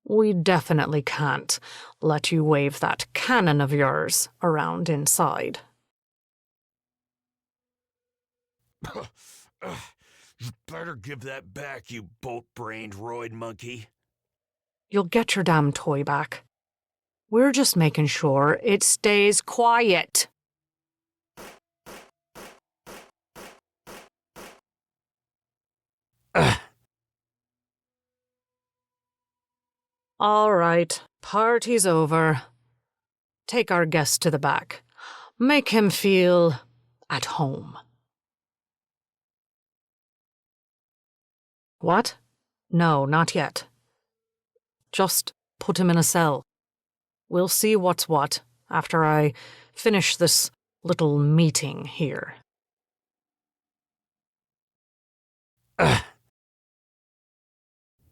We definitely can't let you wave that cannon of yours around inside. You better give that back, you bolt-brained roid monkey. You'll get your damn toy back. We're just making sure it stays quiet. All right, party's over. Take our guest to the back. Make him feel at home. What? No, not yet. Just put him in a cell. We'll see what's what after I finish this little meeting here.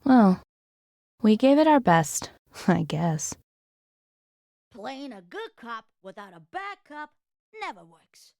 Well, we gave it our best, I guess. Playing a good cop without a bad cop never works.